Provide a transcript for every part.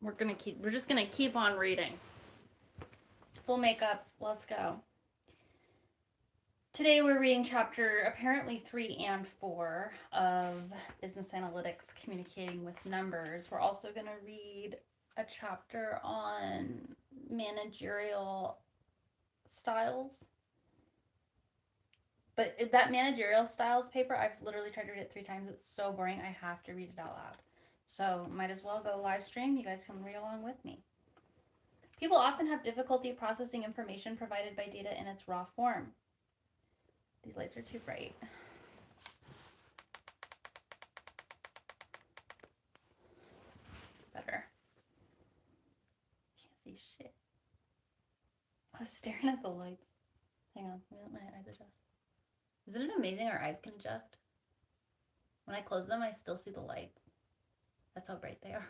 We're just gonna keep on reading. Full makeup, let's go. Today we're reading chapter apparently 3 and 4 of Business Analytics, Communicating with Numbers. We're also going to read a chapter on managerial styles. But that managerial styles paper, I've literally tried to read it 3 times. It's so boring, I have to read it out loud. So might as well go live stream. You guys can read along with me. People often have difficulty processing information provided by data in its raw form. These lights are too bright. Better. Can't see shit. I was staring at the lights. Hang on, let me let my eyes adjust. Isn't it amazing our eyes can adjust? When I close them, I still see the lights. That's how bright they are.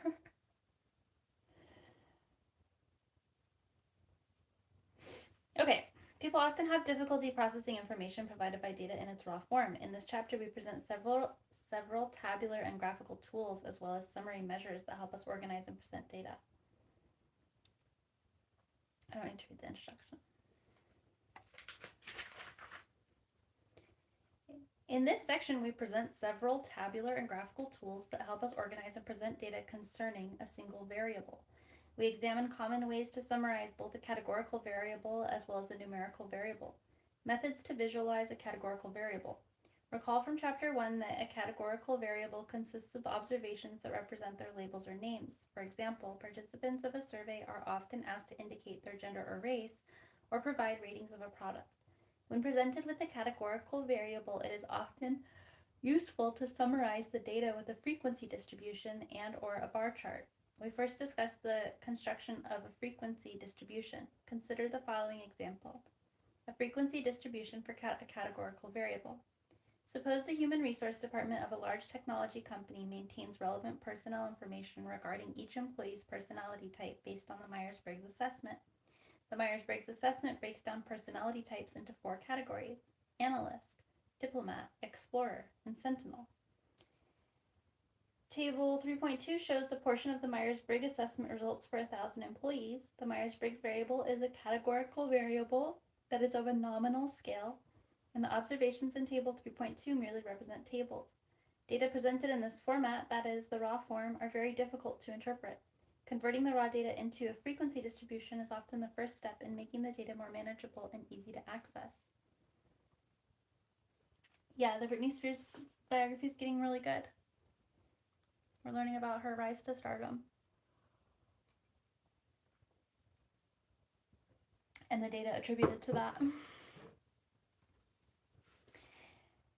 Okay. People often have difficulty processing information provided by data in its raw form. In this chapter, we present several tabular and graphical tools as well as summary measures that help us organize and present data. I don't need to read the instruction. In this section, we present several tabular and graphical tools that help us organize and present data concerning a single variable. We examine common ways to summarize both a categorical variable as well as a numerical variable. Methods to visualize a categorical variable. Recall from Chapter 1 that a categorical variable consists of observations that represent their labels or names. For example, participants of a survey are often asked to indicate their gender or race or provide ratings of a product. When presented with a categorical variable, it is often useful to summarize the data with a frequency distribution and/or a bar chart. We first discuss the construction of a frequency distribution. Consider the following example. A frequency distribution for a categorical variable. Suppose the human resource department of a large technology company maintains relevant personnel information regarding each employee's personality type based on the Myers-Briggs assessment. The Myers-Briggs assessment breaks down personality types into 4 categories: analyst, diplomat, explorer, and sentinel. Table 3.2 shows a portion of the Myers-Briggs assessment results for 1,000 employees. The Myers-Briggs variable is a categorical variable that is of a nominal scale, and the observations in Table 3.2 merely represent tables. Data presented in this format, that is, the raw form, are very difficult to interpret. Converting the raw data into a frequency distribution is often the first step in making the data more manageable and easy to access. Yeah, the Britney Spears biography is getting really good. We're learning about her rise to stardom. And the data attributed to that.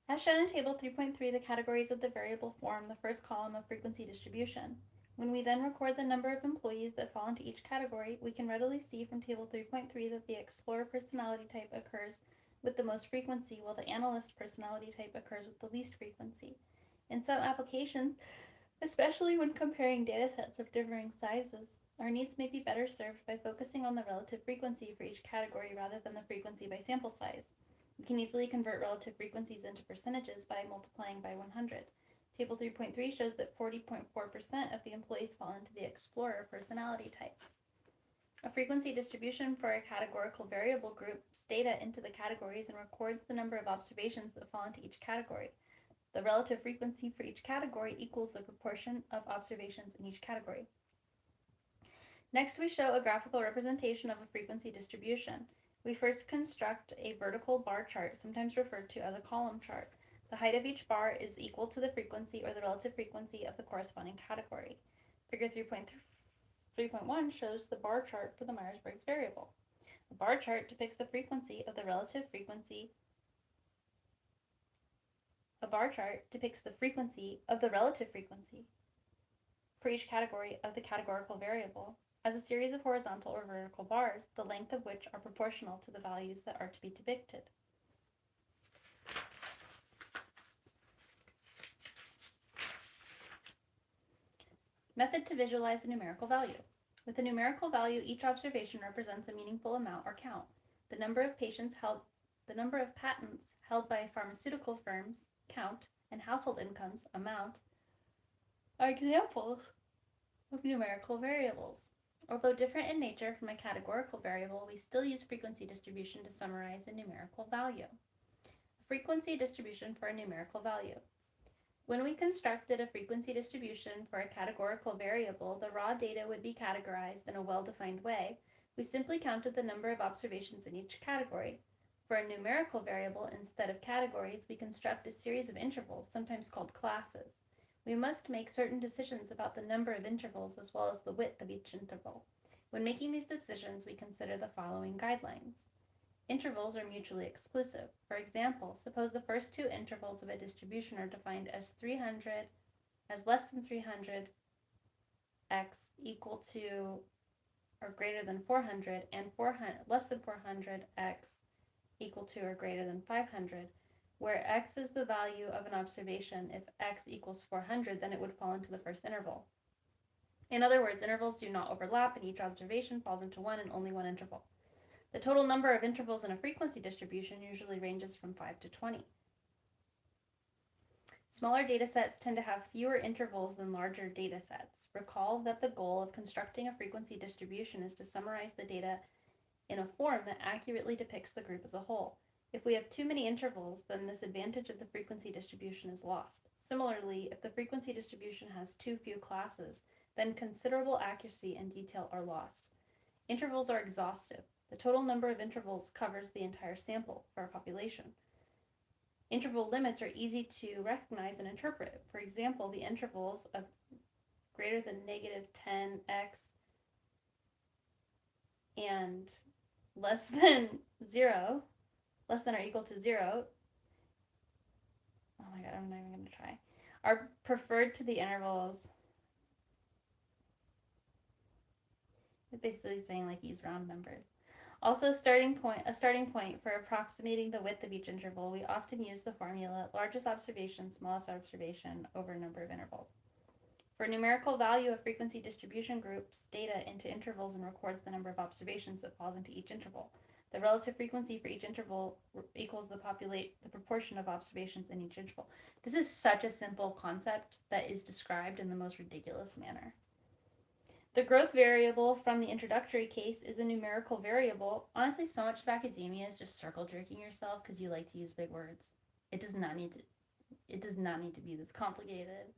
As shown in Table 3.3, the categories of the variable form the first column of frequency distribution. When we then record the number of employees that fall into each category, we can readily see from Table 3.3 that the explorer personality type occurs with the most frequency, while the analyst personality type occurs with the least frequency. In some applications, especially when comparing data sets of differing sizes, our needs may be better served by focusing on the relative frequency for each category rather than the frequency by sample size. We can easily convert relative frequencies into percentages by multiplying by 100. Table 3.3 shows that 40.4% of the employees fall into the explorer personality type. A frequency distribution for a categorical variable groups data into the categories and records the number of observations that fall into each category. The relative frequency for each category equals the proportion of observations in each category. Next, we show a graphical representation of a frequency distribution. We first construct a vertical bar chart, sometimes referred to as a column chart. The height of each bar is equal to the frequency or the relative frequency of the corresponding category. Figure 3.1 shows the bar chart for the Myers-Briggs variable. The bar chart depicts the frequency of the relative frequency. A bar chart depicts the frequency of the relative frequency for each category of the categorical variable as a series of horizontal or vertical bars, the length of which are proportional to the values that are to be depicted. Method to visualize a numerical value. With a numerical value, each observation represents a meaningful amount or count. The number of patents held by pharmaceutical firms, count, and household incomes, amount, are examples of numerical variables. Although different in nature from a categorical variable, we still use frequency distribution to summarize a numerical value. Frequency distribution for a numerical value. When we constructed a frequency distribution for a categorical variable, the raw data would be categorized in a well-defined way. We simply counted the number of observations in each category. For a numerical variable, instead of categories, we construct a series of intervals, sometimes called classes. We must make certain decisions about the number of intervals as well as the width of each interval. When making these decisions, we consider the following guidelines. Intervals are mutually exclusive. For example, suppose the first two intervals of a distribution are defined as less than 300, x equal to or greater than 400, and less than 400, x equal to or greater than 500, where x is the value of an observation. If x equals 400, then it would fall into the first interval. In other words, intervals do not overlap, and each observation falls into one and only one interval. The total number of intervals in a frequency distribution usually ranges from 5 to 20. Smaller datasets tend to have fewer intervals than larger datasets. Recall that the goal of constructing a frequency distribution is to summarize the data in a form that accurately depicts the group as a whole. If we have too many intervals, then this advantage of the frequency distribution is lost. Similarly, if the frequency distribution has too few classes, then considerable accuracy and detail are lost. Intervals are exhaustive. The total number of intervals covers the entire sample for a population. Interval limits are easy to recognize and interpret. For example, the intervals of greater than negative 10x and less than or equal to 0, oh my god, I'm not even going to try, are preferred to the intervals. It's basically saying like use round numbers. Also, a starting point for approximating the width of each interval, we often use the formula largest observation, smallest observation over number of intervals. For a numerical value, a frequency distribution groups data into intervals and records the number of observations that falls into each interval. The relative frequency for each interval equals the proportion of observations in each interval. This is such a simple concept that is described in the most ridiculous manner. The growth variable from the introductory case is a numerical variable. Honestly, so much of academia is just circle jerking yourself because you like to use big words. It does not need to be this complicated.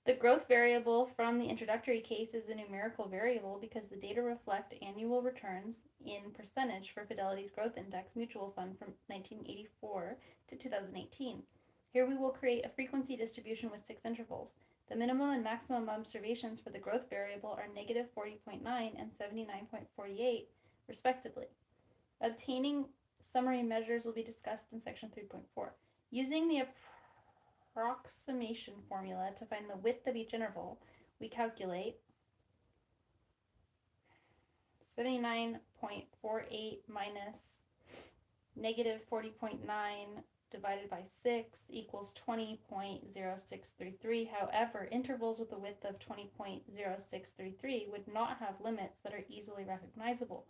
The growth variable from the introductory case is a numerical variable because the data reflect annual returns in percentage for Fidelity's Growth Index Mutual Fund from 1984 to 2018. Here we will create a frequency distribution with 6 intervals. The minimum and maximum observations for the growth variable are negative 40.9 and 79.48, respectively. Obtaining summary measures will be discussed in section 3.4. Using the approximation formula to find the width of each interval, we calculate 79.48 minus negative 40.9 divided by 6 equals 20.0633. However, intervals with a width of 20.0633 would not have limits that are easily recognizable.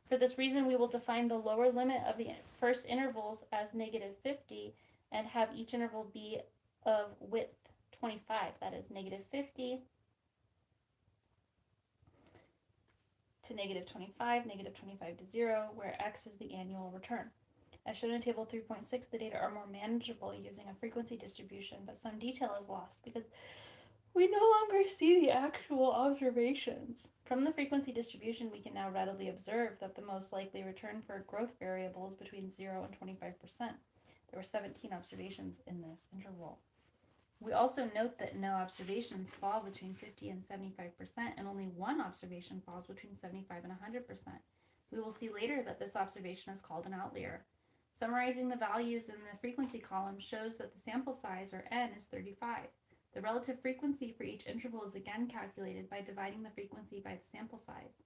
For this reason, we will define the lower limit of the first intervals as negative 50 and have each interval be of width 25. That is negative 50 to negative 25 to 0, where x is the annual return. As shown in Table 3.6, the data are more manageable using a frequency distribution, but some detail is lost because we no longer see the actual observations. From the frequency distribution, we can now readily observe that the most likely return for a growth variable is between 0 and 25%. There were 17 observations in this interval. We also note that no observations fall between 50 and 75%, and only one observation falls between 75 and 100%. We will see later that this observation is called an outlier. Summarizing the values in the frequency column shows that the sample size, or n, is 35. The relative frequency for each interval is again calculated by dividing the frequency by the sample size.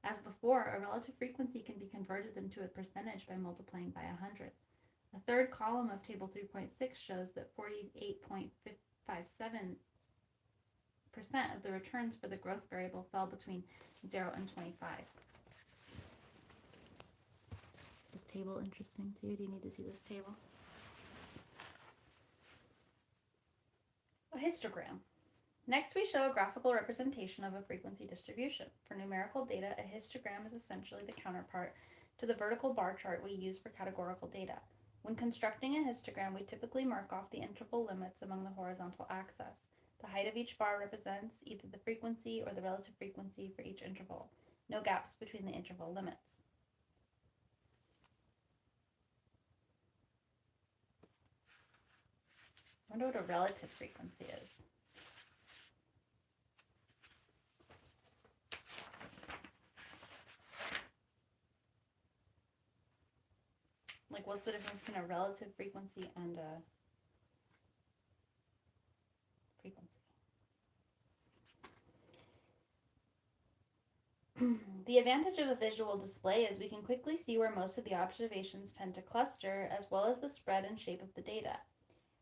As before, a relative frequency can be converted into a percentage by multiplying by 100. The third column of Table 3.6 shows that 48.57% of the returns for the growth variable fell between 0 and 25. Is this table interesting to you? Do you need to see this table? A histogram. Next, we show a graphical representation of a frequency distribution. For numerical data, a histogram is essentially the counterpart to the vertical bar chart we use for categorical data. When constructing a histogram, we typically mark off the interval limits among the horizontal axis. The height of each bar represents either the frequency or the relative frequency for each interval. No gaps between the interval limits. I wonder what a relative frequency is. Like, what's the difference between a relative frequency and a frequency? The advantage of a visual display is we can quickly see where most of the observations tend to cluster, as well as the spread and shape of the data.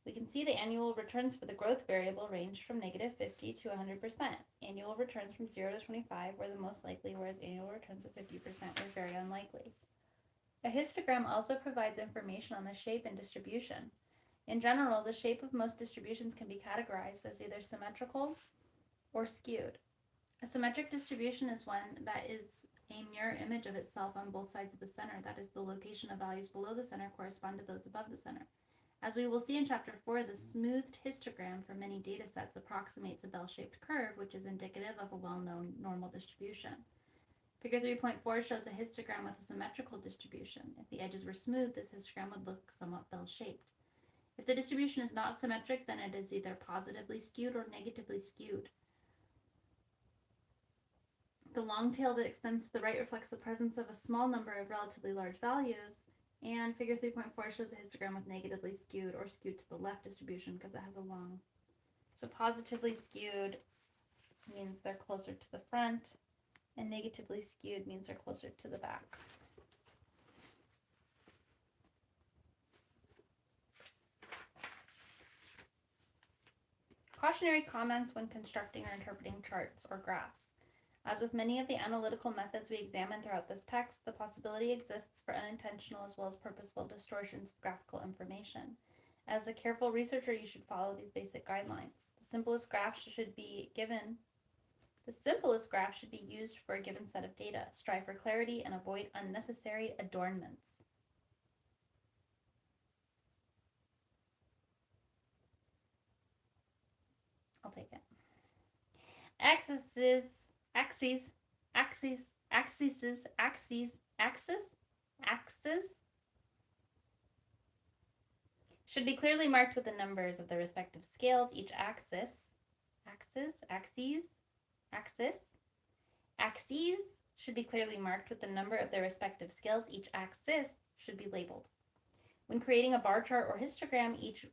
We can see the annual returns for the growth variable range from -50 to 100%. Annual returns from 0 to 25 were the most likely, whereas annual returns of 50% were very unlikely. A histogram also provides information on the shape and distribution. In general, the shape of most distributions can be categorized as either symmetrical or skewed. A symmetric distribution is one that is a mirror image of itself on both sides of the center. That is, the location of values below the center correspond to those above the center. As we will see in Chapter 4, the smoothed histogram for many data sets approximates a bell-shaped curve, which is indicative of a well-known normal distribution. Figure 3.4 shows a histogram with a symmetrical distribution. If the edges were smooth, this histogram would look somewhat bell-shaped. If the distribution is not symmetric, then it is either positively skewed or negatively skewed. The long tail that extends to the right reflects the presence of a small number of relatively large values, and figure 3.4 shows a histogram with negatively skewed or skewed to the left distribution because it has a long. So positively skewed means they're closer to the front, and negatively skewed means they're closer to the back. Cautionary comments when constructing or interpreting charts or graphs. As with many of the analytical methods we examine throughout this text, the possibility exists for unintentional as well as purposeful distortions of graphical information. As a careful researcher, you should follow these basic guidelines. The simplest graph should be used for a given set of data. Strive for clarity and avoid unnecessary adornments. I'll take it. Axes should be clearly marked with the numbers of the respective scales. Each axes should be clearly marked with the number of their respective scales. Each axis should be labeled. When creating a bar chart or histogram, each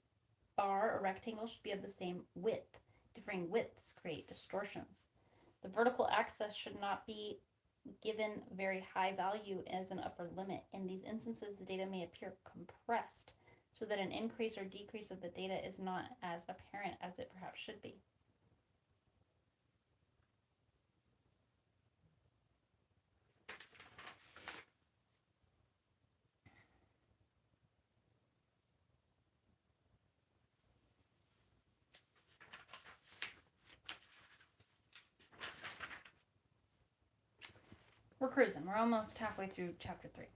bar or rectangle should be of the same width. Differing widths create distortions. The vertical axis should not be given very high value as an upper limit. In these instances, the data may appear compressed so that an increase or decrease of the data is not as apparent as it perhaps should be. We're cruising. We're almost halfway through Chapter 3.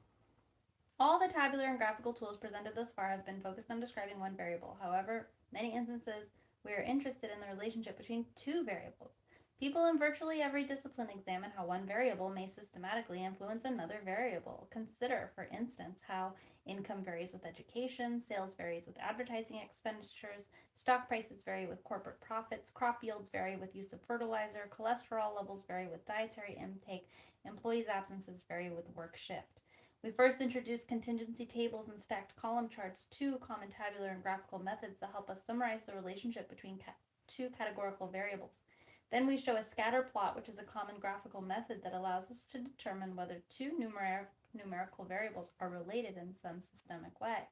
All the tabular and graphical tools presented thus far have been focused on describing one variable. However, many instances we are interested in the relationship between two variables. People in virtually every discipline examine how one variable may systematically influence another variable. Consider, for instance, how income varies with education, sales varies with advertising expenditures, stock prices vary with corporate profits, crop yields vary with use of fertilizer, cholesterol levels vary with dietary intake, employees' absences vary with work shift. We first introduced contingency tables and stacked column charts, two common tabular and graphical methods that help us summarize the relationship between two categorical variables. Then we show a scatter plot, which is a common graphical method that allows us to determine whether two numerical variables are related in some systemic way.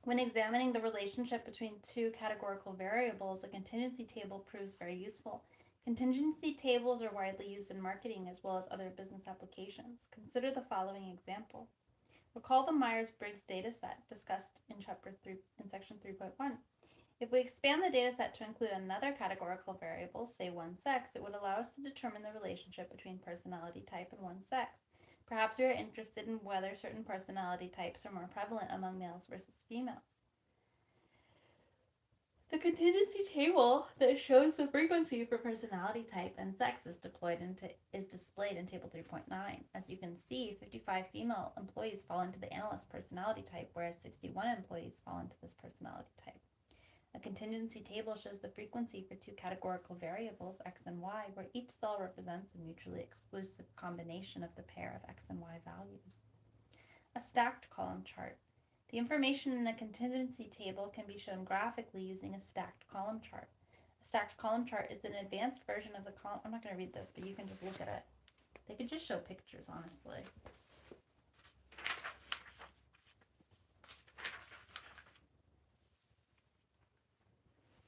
When examining the relationship between two categorical variables, a contingency table proves very useful. Contingency tables are widely used in marketing as well as other business applications. Consider the following example. Recall the Myers-Briggs data set discussed in Section 3.1. If we expand the data set to include another categorical variable, say one's sex, it would allow us to determine the relationship between personality type and one's sex. Perhaps we are interested in whether certain personality types are more prevalent among males versus females. The contingency table that shows the frequency for personality type and sex is displayed in Table 3.9. As you can see, 55 female employees fall into the analyst personality type, whereas 61 employees fall into this personality type. A contingency table shows the frequency for two categorical variables, x and y, where each cell represents a mutually exclusive combination of the pair of x and y values. A stacked column chart. The information in a contingency table can be shown graphically using a stacked column chart. A stacked column chart is an advanced version of the column. I'm not going to read this, but you can just look at it. They could just show pictures, honestly.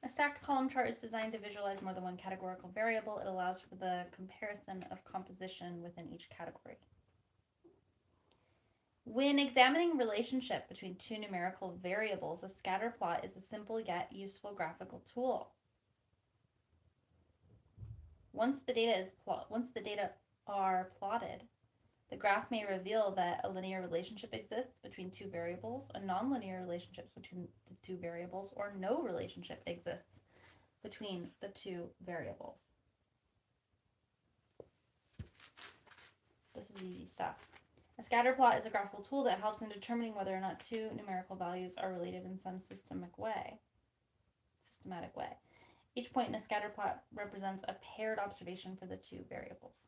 A stacked column chart is designed to visualize more than one categorical variable. It allows for the comparison of composition within each category. When examining relationship between two numerical variables, a scatter plot is a simple yet useful graphical tool. Once the data are plotted, the graph may reveal that a linear relationship exists between two variables, a nonlinear relationship between the two variables, or no relationship exists between the two variables. This is easy stuff. A scatter plot is a graphical tool that helps in determining whether or not two numerical values are related in some systematic way. Each point in a scatter plot represents a paired observation for the two variables.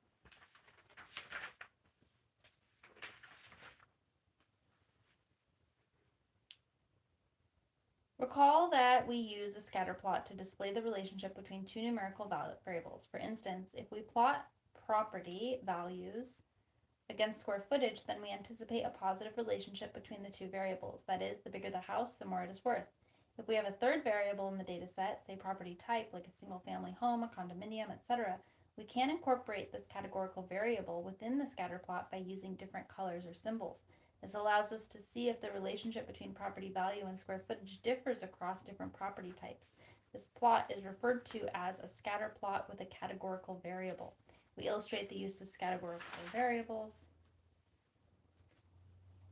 Recall that we use a scatter plot to display the relationship between two numerical variables. For instance, if we plot property values against square footage, then we anticipate a positive relationship between the two variables. That is, the bigger the house, the more it is worth. If we have a third variable in the data set, say property type, like a single-family home, a condominium, etc., we can incorporate this categorical variable within the scatter plot by using different colors or symbols. This allows us to see if the relationship between property value and square footage differs across different property types. This plot is referred to as a scatter plot with a categorical variable. We illustrate the use of categorical variables.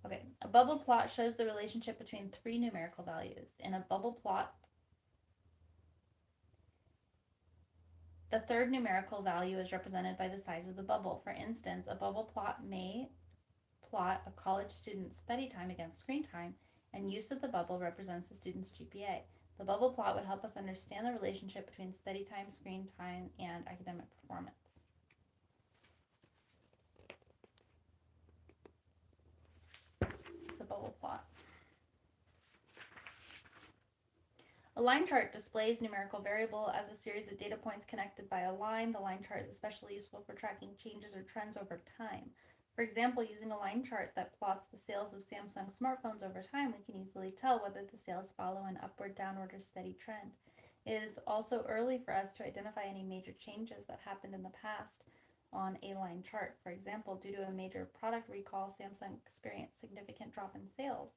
Okay, a bubble plot shows the relationship between three numerical values. In a bubble plot, the third numerical value is represented by the size of the bubble. For instance, a bubble plot may plot a college student's study time against screen time, and use of the bubble represents the student's GPA. The bubble plot would help us understand the relationship between study time, screen time, and academic performance. It's a bubble plot. A line chart displays numerical variable as a series of data points connected by a line. The line chart is especially useful for tracking changes or trends over time. For example, using a line chart that plots the sales of Samsung smartphones over time, we can easily tell whether the sales follow an upward, downward, or steady trend. It is also early for us to identify any major changes that happened in the past on a line chart. For example, due to a major product recall, Samsung experienced significant drop in sales.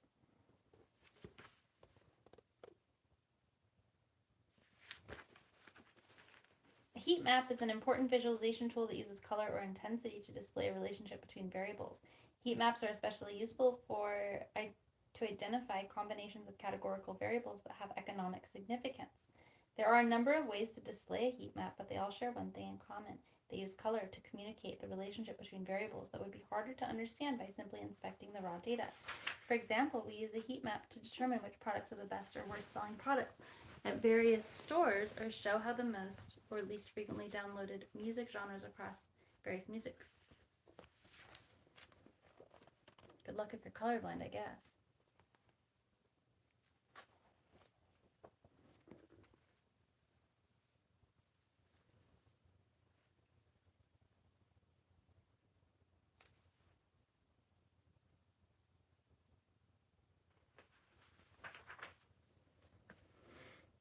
A heat map is an important visualization tool that uses color or intensity to display a relationship between variables. Heat maps are especially useful to identify combinations of categorical variables that have economic significance. There are a number of ways to display a heat map, but they all share one thing in common. They use color to communicate the relationship between variables that would be harder to understand by simply inspecting the raw data. For example, we use a heat map to determine which products are the best or worst selling products at various stores, or show how the most or least frequently downloaded music genres across various music. Good luck if you're colorblind, I guess.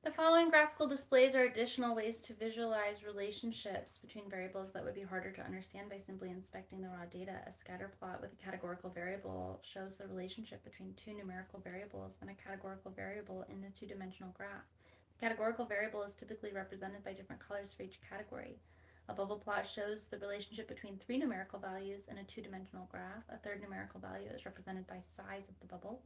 The following graphical displays are additional ways to visualize relationships between variables that would be harder to understand by simply inspecting the raw data. A scatter plot with a categorical variable shows the relationship between two numerical variables and a categorical variable in a two-dimensional graph. Categorical variable is typically represented by different colors for each category. A bubble plot shows the relationship between 3 numerical values in a 2-dimensional graph. A third numerical value is represented by size of the bubble.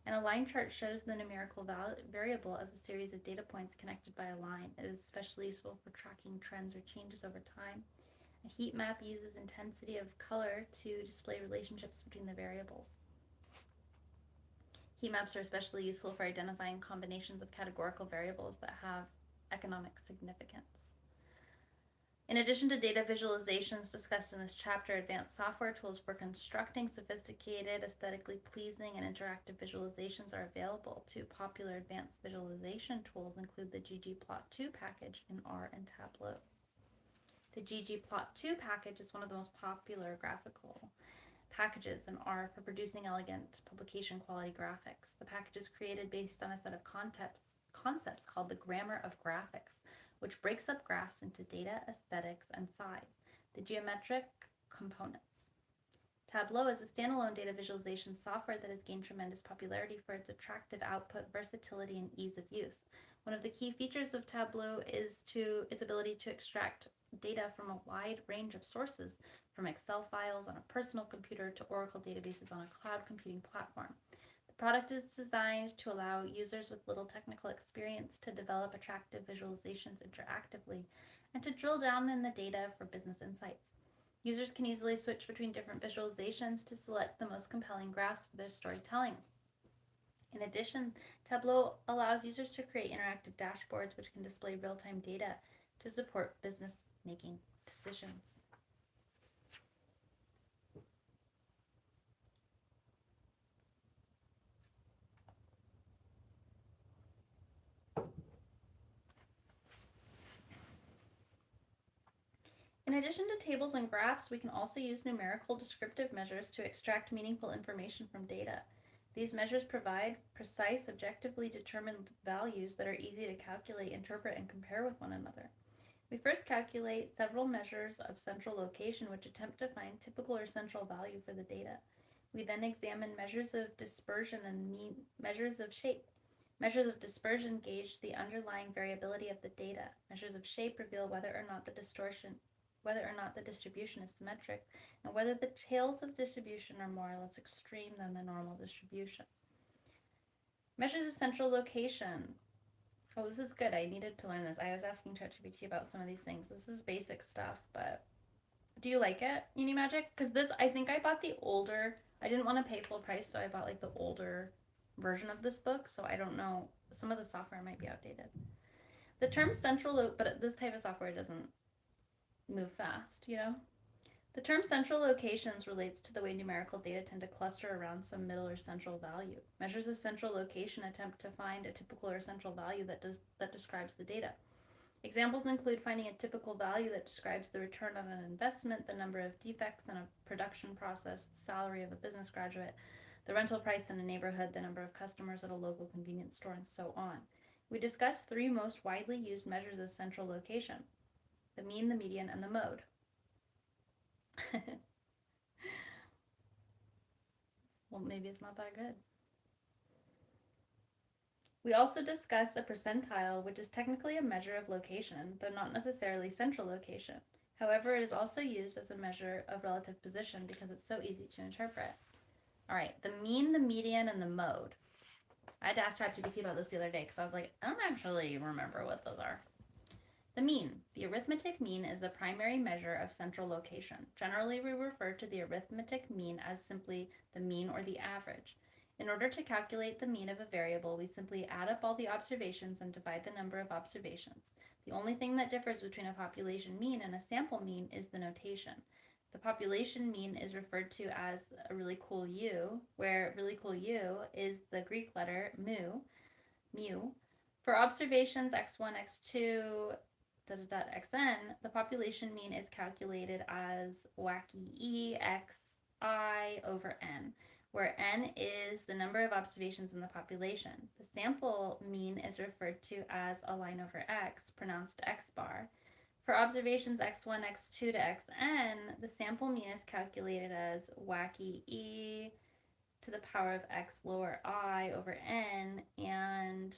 And a line chart shows the numerical variable as a series of data points connected by a line. It is especially useful for tracking trends or changes over time. A heat map uses intensity of color to display relationships between the variables. Heat maps are especially useful for identifying combinations of categorical variables that have economic significance. In addition to data visualizations discussed in this chapter, advanced software tools for constructing sophisticated, aesthetically pleasing, and interactive visualizations are available. Two popular advanced visualization tools include the ggplot2 package in R and Tableau. The ggplot2 package is one of the most popular graphical packages in R for producing elegant publication quality graphics. The package is created based on a set of concepts called the grammar of graphics, which breaks up graphs into data, aesthetics, and size, the geometric components. Tableau is a standalone data visualization software that has gained tremendous popularity for its attractive output, versatility, and ease of use. One of the key features of Tableau is its ability to extract data from a wide range of sources, from Excel files on a personal computer to Oracle databases on a cloud computing platform. The product is designed to allow users with little technical experience to develop attractive visualizations interactively and to drill down in the data for business insights. Users can easily switch between different visualizations to select the most compelling graphs for their storytelling. In addition, Tableau allows users to create interactive dashboards which can display real-time data to support business-making decisions. In addition to tables and graphs, we can also use numerical descriptive measures to extract meaningful information from data. These measures provide precise, objectively determined values that are easy to calculate, interpret, and compare with one another. We first calculate several measures of central location which attempt to find typical or central value for the data. We then examine measures of dispersion and measures of shape. Measures of dispersion gauge the underlying variability of the data. Measures of shape reveal whether or not the distribution is symmetric, and whether the tails of distribution are more or less extreme than the normal distribution. Measures of central location. Oh, this is good. I needed to learn this. I was asking ChatGPT about some of these things. This is basic stuff, but do you like it, Unimagic? Because this, I think I bought the older, I didn't want to pay full price, so I bought like the older version of this book, so I don't know, some of the software might be outdated. The term central, but this type of software doesn't move fast, you know? The term central locations relates to the way numerical data tend to cluster around some middle or central value. Measures of central location attempt to find a typical or central value that describes the data. Examples include finding a typical value that describes the return on an investment, the number of defects in a production process, the salary of a business graduate, the rental price in a neighborhood, the number of customers at a local convenience store, and so on. We discussed 3 most widely used measures of central location: the mean, the median, and the mode. Well, maybe it's not that good. We also discuss a percentile, which is technically a measure of location, though not necessarily central location. However, it is also used as a measure of relative position because it's so easy to interpret. All right, the mean, the median, and the mode. I had to ask ChatGPT about this the other day because I was like, I don't actually remember what those are. The mean. The arithmetic mean is the primary measure of central location. Generally, we refer to the arithmetic mean as simply the mean or the average. In order to calculate the mean of a variable, we simply add up all the observations and divide the number of observations. The only thing that differs between a population mean and a sample mean is the notation. The population mean is referred to as a really cool U, where really cool U is the Greek letter mu. For observations x1, x2, xn, the population mean is calculated as wacky e xi over n, where n is the number of observations in the population. The sample mean is referred to as a line over x, pronounced x bar. For observations x1, x2 to xn, the sample mean is calculated as wacky e to the power of x lower I over n, and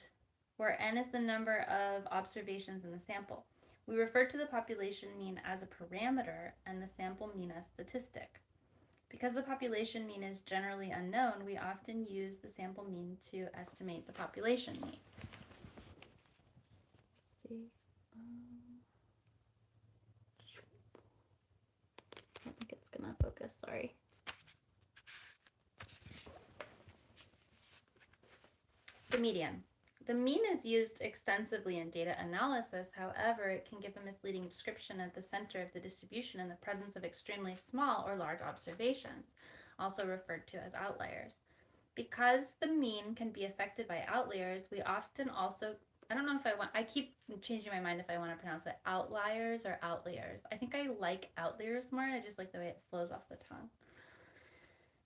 where n is the number of observations in the sample. We refer to the population mean as a parameter and the sample mean as statistic. Because the population mean is generally unknown, we often use the sample mean to estimate the population mean. Let's see. I don't think it's gonna focus, sorry. The median. The mean is used extensively in data analysis. However, it can give a misleading description at the center of the distribution in the presence of extremely small or large observations, also referred to as outliers. Because the mean can be affected by outliers, we often also, I keep changing my mind if I want to pronounce it outliers or outliers. I think I like outliers more. I just like the way it flows off the tongue.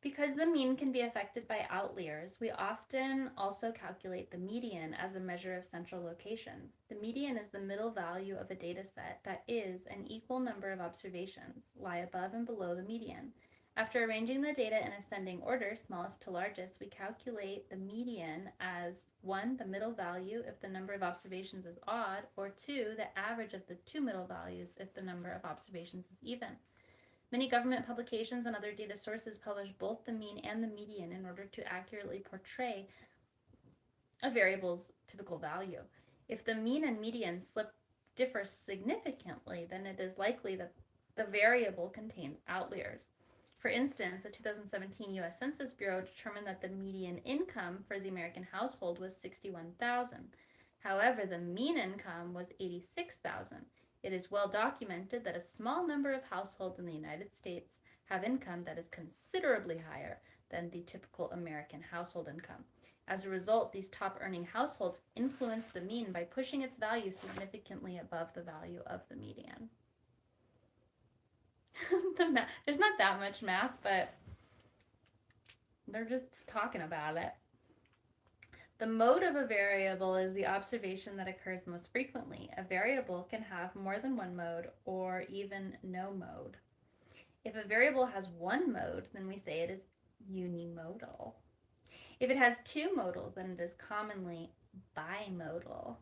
Because the mean can be affected by outliers, we often also calculate the median as a measure of central location. The median is the middle value of a data set that is an equal number of observations lie above and below the median. After arranging the data in ascending order, smallest to largest, we calculate the median as 1, the middle value if the number of observations is odd, or 2, the average of the two middle values if the number of observations is even. Many government publications and other data sources publish both the mean and the median in order to accurately portray a variable's typical value. If the mean and median differ significantly, then it is likely that the variable contains outliers. For instance, a 2017 U.S. Census Bureau determined that the median income for the American household was $61,000. However, the mean income was $86,000. It is well documented that a small number of households in the United States have income that is considerably higher than the typical American household income. As a result, these top-earning households influence the mean by pushing its value significantly above the value of the median. There's not that much math, but they're just talking about it. The mode of a variable is the observation that occurs most frequently. A variable can have more than one mode or even no mode. If a variable has one mode, then we say it is unimodal. If it has two modals, then it is commonly bimodal.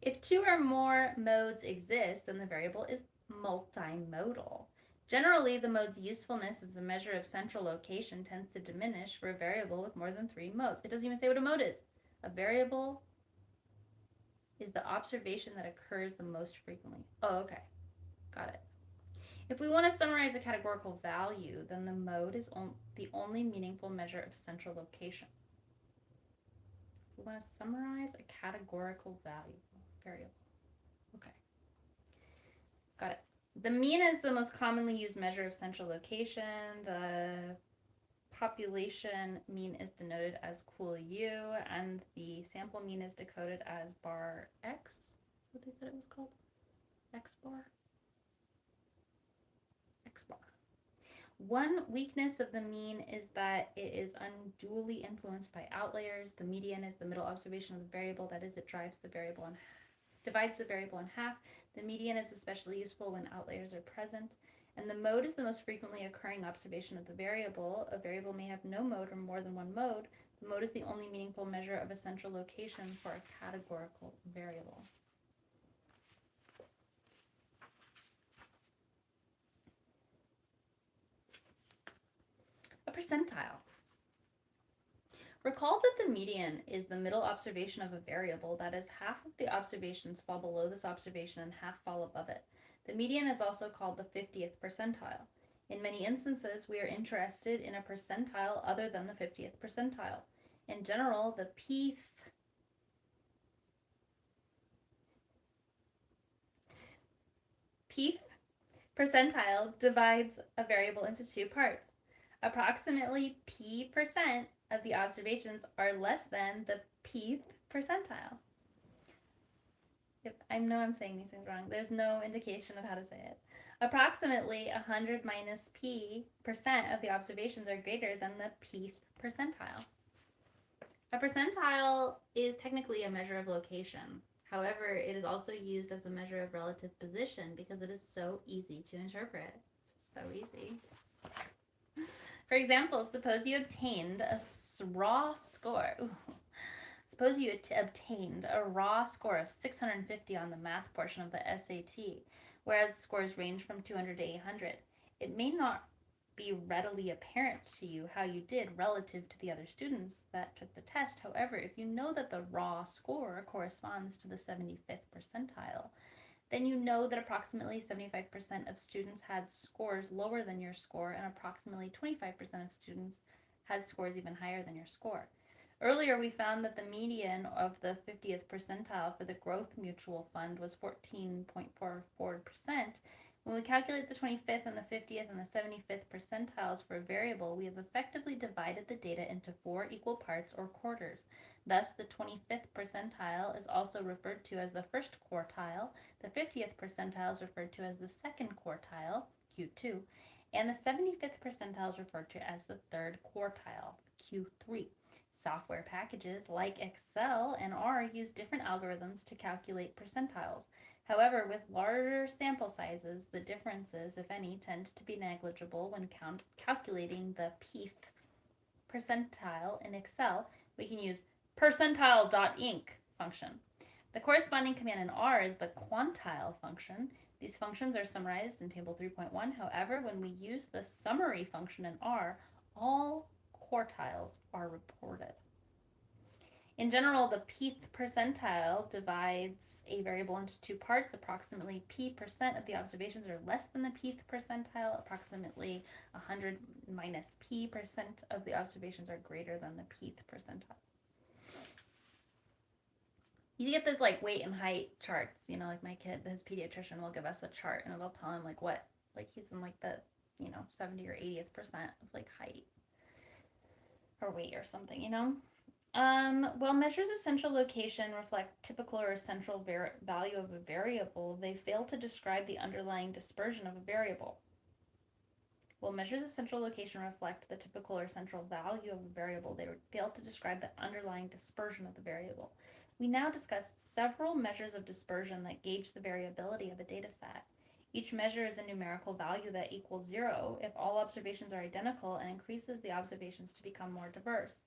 If two or more modes exist, then the variable is multimodal. Generally, the mode's usefulness as a measure of central location tends to diminish for a variable with more than three modes. It doesn't even say what a mode is. A variable is the observation that occurs the most frequently. Oh, okay. Got it. If we want to summarize a categorical value, then the mode is the only meaningful measure of central location. We want to summarize a categorical variable. Okay. Got it. The mean is the most commonly used measure of central location. The population mean is denoted as cool U, and the sample mean is decoded as bar X. Is what they said it was called? X bar? X bar. One weakness of the mean is that it is unduly influenced by outliers. The median is the middle observation of the variable. That is, it divides the variable in half. The median is especially useful when outliers are present. And the mode is the most frequently occurring observation of the variable. A variable may have no mode or more than one mode. The mode is the only meaningful measure of a central location for a categorical variable. A percentile. Recall that the median is the middle observation of a variable. That is, half of the observations fall below this observation and half fall above it. The median is also called the 50th percentile. In many instances, we are interested in a percentile other than the 50th percentile. In general, the pth percentile divides a variable into two parts. Approximately p% of the observations are less than the pth percentile. I know I'm saying these things wrong. There's no indication of how to say it. Approximately 100 minus p% of the observations are greater than the pth percentile. A percentile is technically a measure of location. However, it is also used as a measure of relative position because it is so easy to interpret. So easy. For example, suppose you obtained a raw score. Suppose you obtained a raw score of 650 on the math portion of the SAT, whereas scores range from 200 to 800. It may not be readily apparent to you how you did relative to the other students that took the test. However, if you know that the raw score corresponds to the 75th percentile, then you know that approximately 75% of students had scores lower than your score, and approximately 25% of students had scores even higher than your score. Earlier, we found that the median of the 50th percentile for the growth mutual fund was 14.44%. When we calculate the 25th and the 50th and the 75th percentiles for a variable, we have effectively divided the data into 4 equal parts or quarters. Thus, the 25th percentile is also referred to as the first quartile, the 50th percentile is referred to as the second quartile, Q2, and the 75th percentile is referred to as the third quartile, Q3. Software packages like Excel and R use different algorithms to calculate percentiles. However, with larger sample sizes, the differences, if any, tend to be negligible when calculating the pth percentile in Excel. We can use percentile.inc function. The corresponding command in R is the quantile function. These functions are summarized in table 3.1. However, when we use the summary function in R, all quartiles are reported. In general, the pth percentile divides a variable into 2 parts. Approximately p% of the observations are less than the pth percentile. Approximately 100 minus p% of the observations are greater than the pth percentile. You get this like weight and height charts, like my kid, his pediatrician will give us a chart and it'll tell him like what, like he's in like the, 70 or 80th percent of like height or weight or something, While measures of central location reflect typical or central value of a variable, they fail to describe the underlying dispersion of a variable. While measures of central location reflect the typical or central value of a variable, they fail to describe the underlying dispersion of the variable. We now discussed several measures of dispersion that gauge the variability of a data set. Each measure is a numerical value that equals 0 if all observations are identical and increases the observations to become more diverse.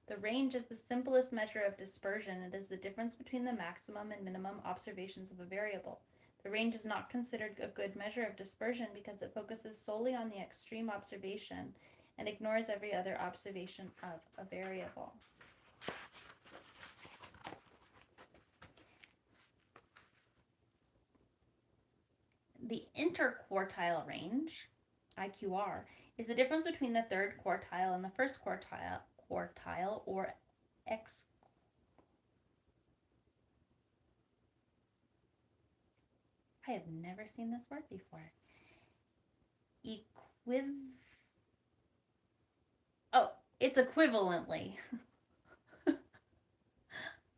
The range is the simplest measure of dispersion. It is the difference between the maximum and minimum observations of a variable. The range is not considered a good measure of dispersion because it focuses solely on the extreme observation and ignores every other observation of a variable. The interquartile range, IQR, is the difference between the third quartile and the first quartile or X. I have never seen this word before. It's equivalently.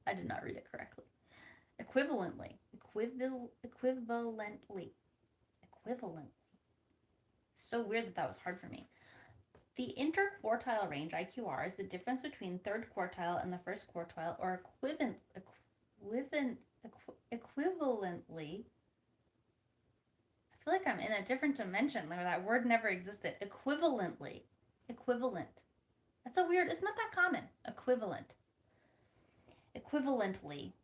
I did not read it correctly. Equivalently. So weird that was hard for me. The interquartile range, IQR, is the difference between third quartile and the first quartile, or equivalently. I feel like I'm in a different dimension where that word never existed. Equivalently. Equivalent. That's so weird. It's not that common. Equivalent. Equivalently.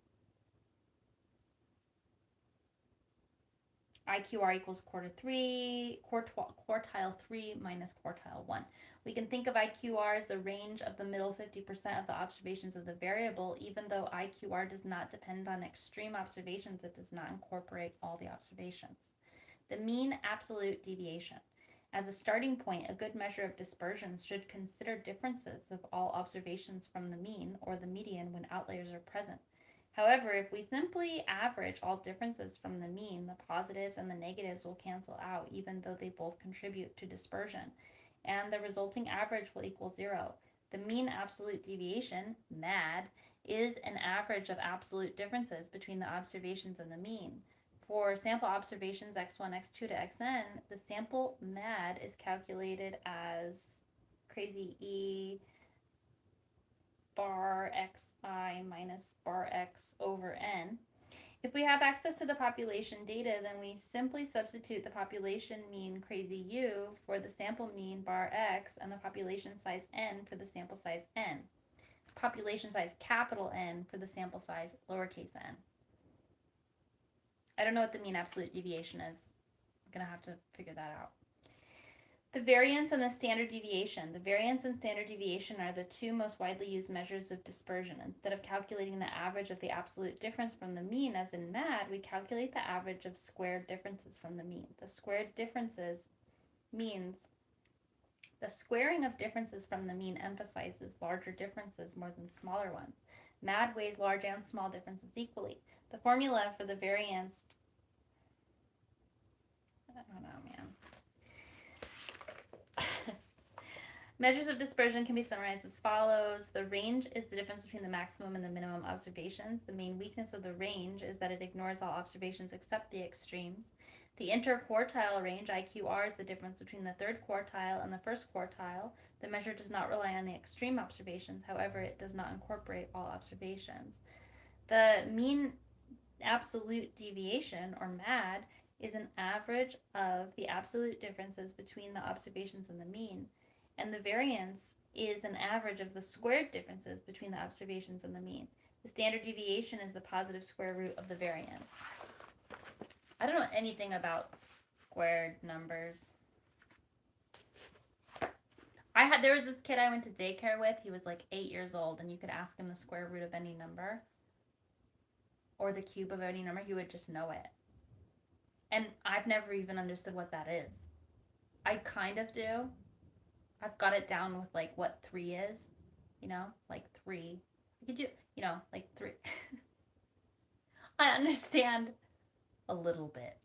IQR equals quartile 3 minus quartile 1. We can think of IQR as the range of the middle 50% of the observations of the variable. Even though IQR does not depend on extreme observations, it does not incorporate all the observations. The mean absolute deviation. As a starting point, a good measure of dispersion should consider differences of all observations from the mean or the median when outliers are present. However, if we simply average all differences from the mean, the positives and the negatives will cancel out even though they both contribute to dispersion, and the resulting average will equal 0. The mean absolute deviation, MAD, is an average of absolute differences between the observations and the mean. For sample observations x1, x2 to xn, the sample MAD is calculated as crazy E bar xi minus bar x over n. If we have access to the population data, then we simply substitute the population mean crazy U for the sample mean bar x and the population size n for the sample size n. population size capital N for the sample size lowercase n. I don't know what the mean absolute deviation is. I'm going to have to figure that out. The variance and the standard deviation. The variance and standard deviation are the two most widely used measures of dispersion. Instead of calculating the average of the absolute difference from the mean, as in MAD, we calculate the average of squared differences from the mean. The squared differences means the squaring of differences from the mean emphasizes larger differences more than smaller ones. MAD weighs large and small differences equally. The formula for the variance, I don't know, man. Measures of dispersion can be summarized as follows. The range is the difference between the maximum and the minimum observations. The main weakness of the range is that it ignores all observations except the extremes. The interquartile range, IQR, is the difference between the third quartile and the first quartile. The measure does not rely on the extreme observations. However, it does not incorporate all observations. The mean absolute deviation, or MAD, is an average of the absolute differences between the observations and the mean. And the variance is an average of the squared differences between the observations and the mean. The standard deviation is the positive square root of the variance. I don't know anything about squared numbers. There was this kid I went to daycare with. He was like 8 years old, and you could ask him the square root of any number or the cube of any number. He would just know it. And I've never even understood what that is. I kind of do. I've got it down with like what 3 is, like 3. I could do, like 3. I understand a little bit.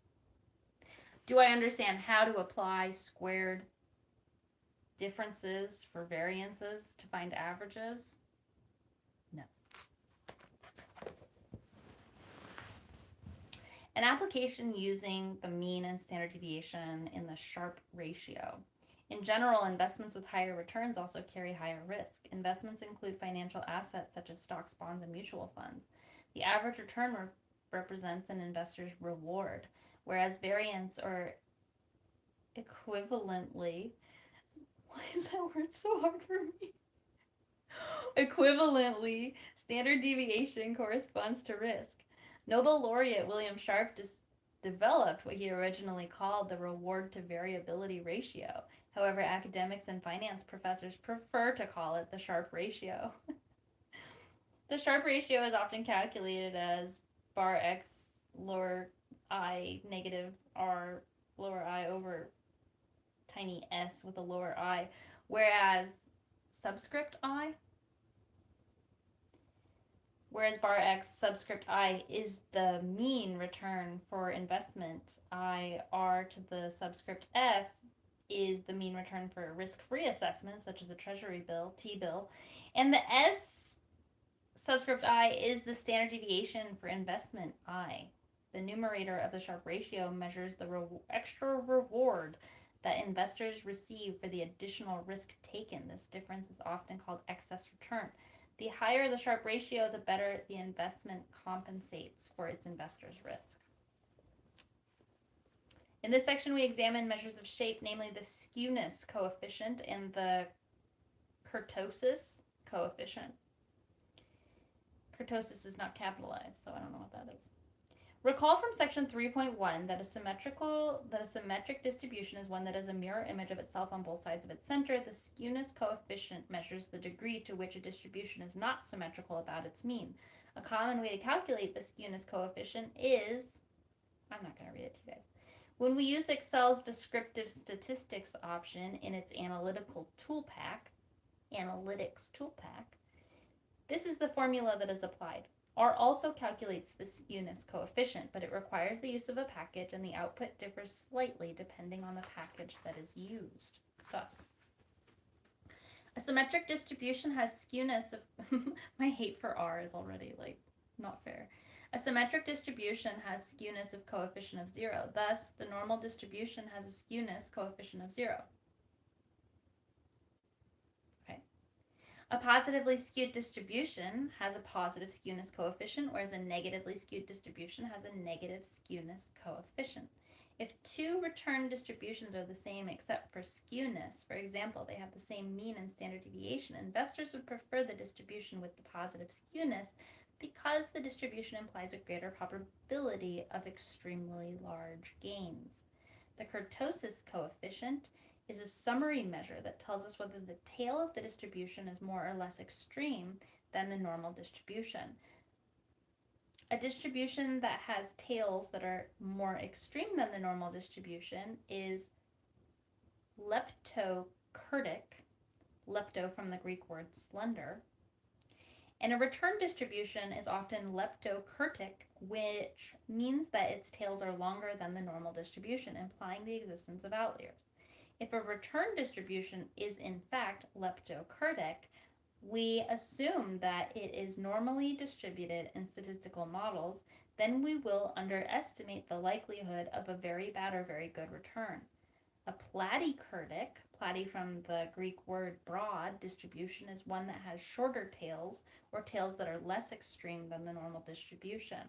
Do I understand how to apply squared differences for variances to find averages? No. An application using the mean and standard deviation in the Sharpe ratio. In general, investments with higher returns also carry higher risk. Investments include financial assets such as stocks, bonds, and mutual funds. The average return represents an investor's reward, whereas variance or equivalently, why is that word so hard for me? Equivalently, standard deviation corresponds to risk. Nobel laureate William Sharpe developed what he originally called the reward to variability ratio. However, academics and finance professors prefer to call it the Sharpe ratio. The Sharpe ratio is often calculated as bar x lower I negative r lower I over tiny s with a lower I, whereas bar x subscript I is the mean return for investment. I r to the subscript f is the mean return for risk-free assessments, such as a treasury bill, T-bill. And the S subscript I is the standard deviation for investment I. The numerator of the Sharpe ratio measures the extra reward that investors receive for the additional risk taken. This difference is often called excess return. The higher the Sharpe ratio, the better the investment compensates for its investors' risk. In this section, we examine measures of shape, namely the skewness coefficient and the kurtosis coefficient. Kurtosis is not capitalized, so I don't know what that is. Recall from section 3.1 that a symmetric distribution is one that is a mirror image of itself on both sides of its center. The skewness coefficient measures the degree to which a distribution is not symmetrical about its mean. A common way to calculate the skewness coefficient is, I'm not going to read it to you guys. When we use Excel's descriptive statistics option in its analytics toolpack, this is the formula that is applied. R also calculates the skewness coefficient, but it requires the use of a package, and the output differs slightly depending on the package that is used. Sus. A symmetric distribution has skewness of... My hate for R is already, not fair. A symmetric distribution has skewness of coefficient of 0. Thus, the normal distribution has a skewness coefficient of 0. Okay. A positively skewed distribution has a positive skewness coefficient, whereas a negatively skewed distribution has a negative skewness coefficient. If two return distributions are the same except for skewness, for example, they have the same mean and standard deviation, investors would prefer the distribution with the positive skewness because the distribution implies a greater probability of extremely large gains. The kurtosis coefficient is a summary measure that tells us whether the tail of the distribution is more or less extreme than the normal distribution. A distribution that has tails that are more extreme than the normal distribution is leptokurtic, lepto from the Greek word slender, and a return distribution is often leptokurtic, which means that its tails are longer than the normal distribution, implying the existence of outliers. If a return distribution is in fact leptokurtic, we assume that it is normally distributed in statistical models, then we will underestimate the likelihood of a very bad or very good return. A platykurtic, platy from the Greek word broad, distribution is one that has shorter tails or tails that are less extreme than the normal distribution.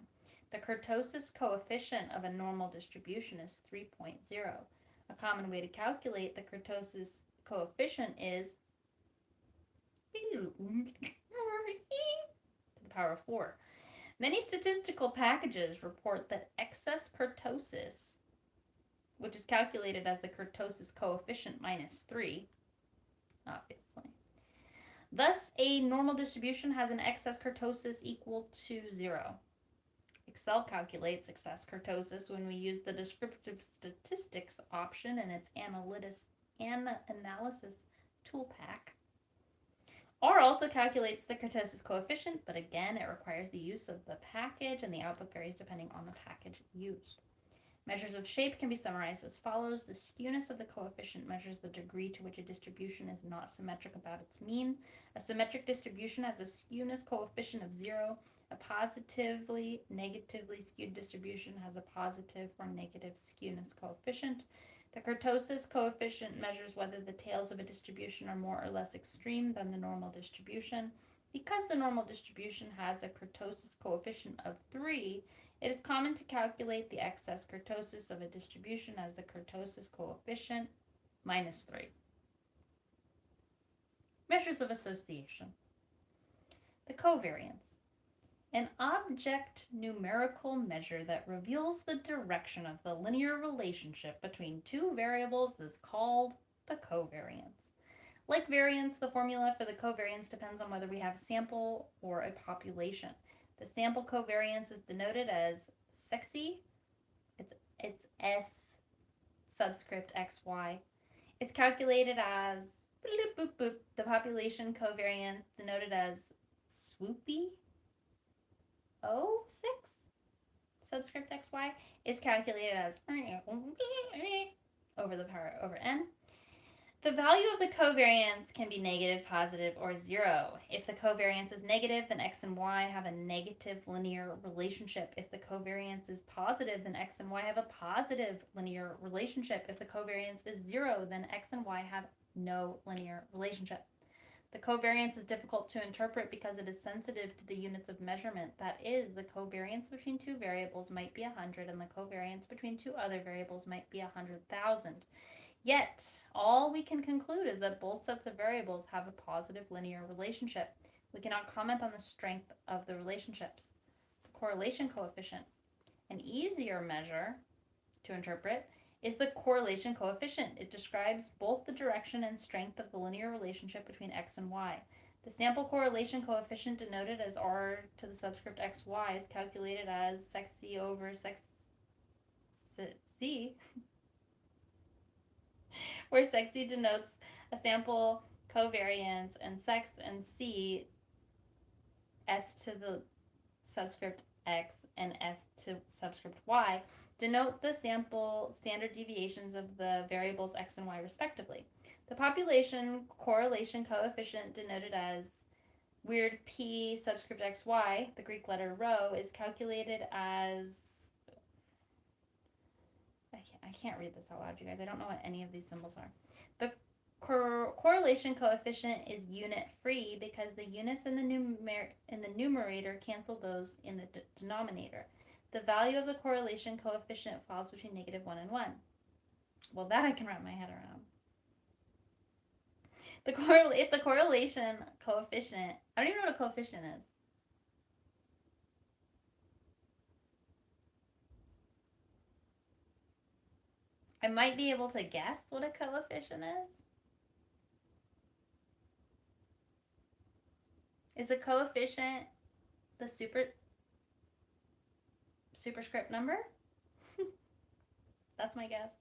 The kurtosis coefficient of a normal distribution is 3.0. A common way to calculate the kurtosis coefficient is to the power of 4. Many statistical packages report that excess kurtosis, which is calculated as the kurtosis coefficient minus 3, obviously. Thus, a normal distribution has an excess kurtosis equal to 0. Excel calculates excess kurtosis when we use the descriptive statistics option in its analysis toolpack. R also calculates the kurtosis coefficient, but again, it requires the use of the package, and the output varies depending on the package used. Measures of shape can be summarized as follows. The skewness of the coefficient measures the degree to which a distribution is not symmetric about its mean. A symmetric distribution has a skewness coefficient of 0. A positively, negatively skewed distribution has a positive or negative skewness coefficient. The kurtosis coefficient measures whether the tails of a distribution are more or less extreme than the normal distribution. Because the normal distribution has a kurtosis coefficient of 3, it is common to calculate the excess kurtosis of a distribution as the kurtosis coefficient minus 3. Measures of association. The covariance. An object numerical measure that reveals the direction of the linear relationship between two variables is called the covariance. Like variance, the formula for the covariance depends on whether we have a sample or a population. The sample covariance is denoted as sexy. It's S subscript XY. It's calculated as boop, boop, boop. The population covariance denoted as swoopy. 06 subscript XY is calculated as over the power over n. The value of the covariance can be negative, positive, or 0. If the covariance is negative, then x and y have a negative linear relationship. If the covariance is positive, then x and y have a positive linear relationship. If the covariance is 0, then x and y have no linear relationship. The covariance is difficult to interpret because it is sensitive to the units of measurement. That is, the covariance between two variables might be 100, and the covariance between two other variables might be 100,000. Yet, all we can conclude is that both sets of variables have a positive linear relationship. We cannot comment on the strength of the relationships. The correlation coefficient. An easier measure to interpret is the correlation coefficient. It describes both the direction and strength of the linear relationship between x and y. The sample correlation coefficient, denoted as r to the subscript xy, is calculated as sexy over c, where sexy denotes a sample covariance and sex and c, s to the subscript x and s to subscript y, denote the sample standard deviations of the variables x and y respectively. The population correlation coefficient, denoted as weird p subscript xy, the Greek letter rho, is calculated as, I can't read this out loud, you guys. I don't know what any of these symbols are. The correlation coefficient is unit free because the units in the numerator cancel those in the denominator. the value of the correlation coefficient falls between -1 and 1. Well, that I can wrap my head around. If the correlation coefficient, I don't even know what a coefficient is. I might be able to guess what a coefficient is. Is a coefficient the superscript number? That's my guess.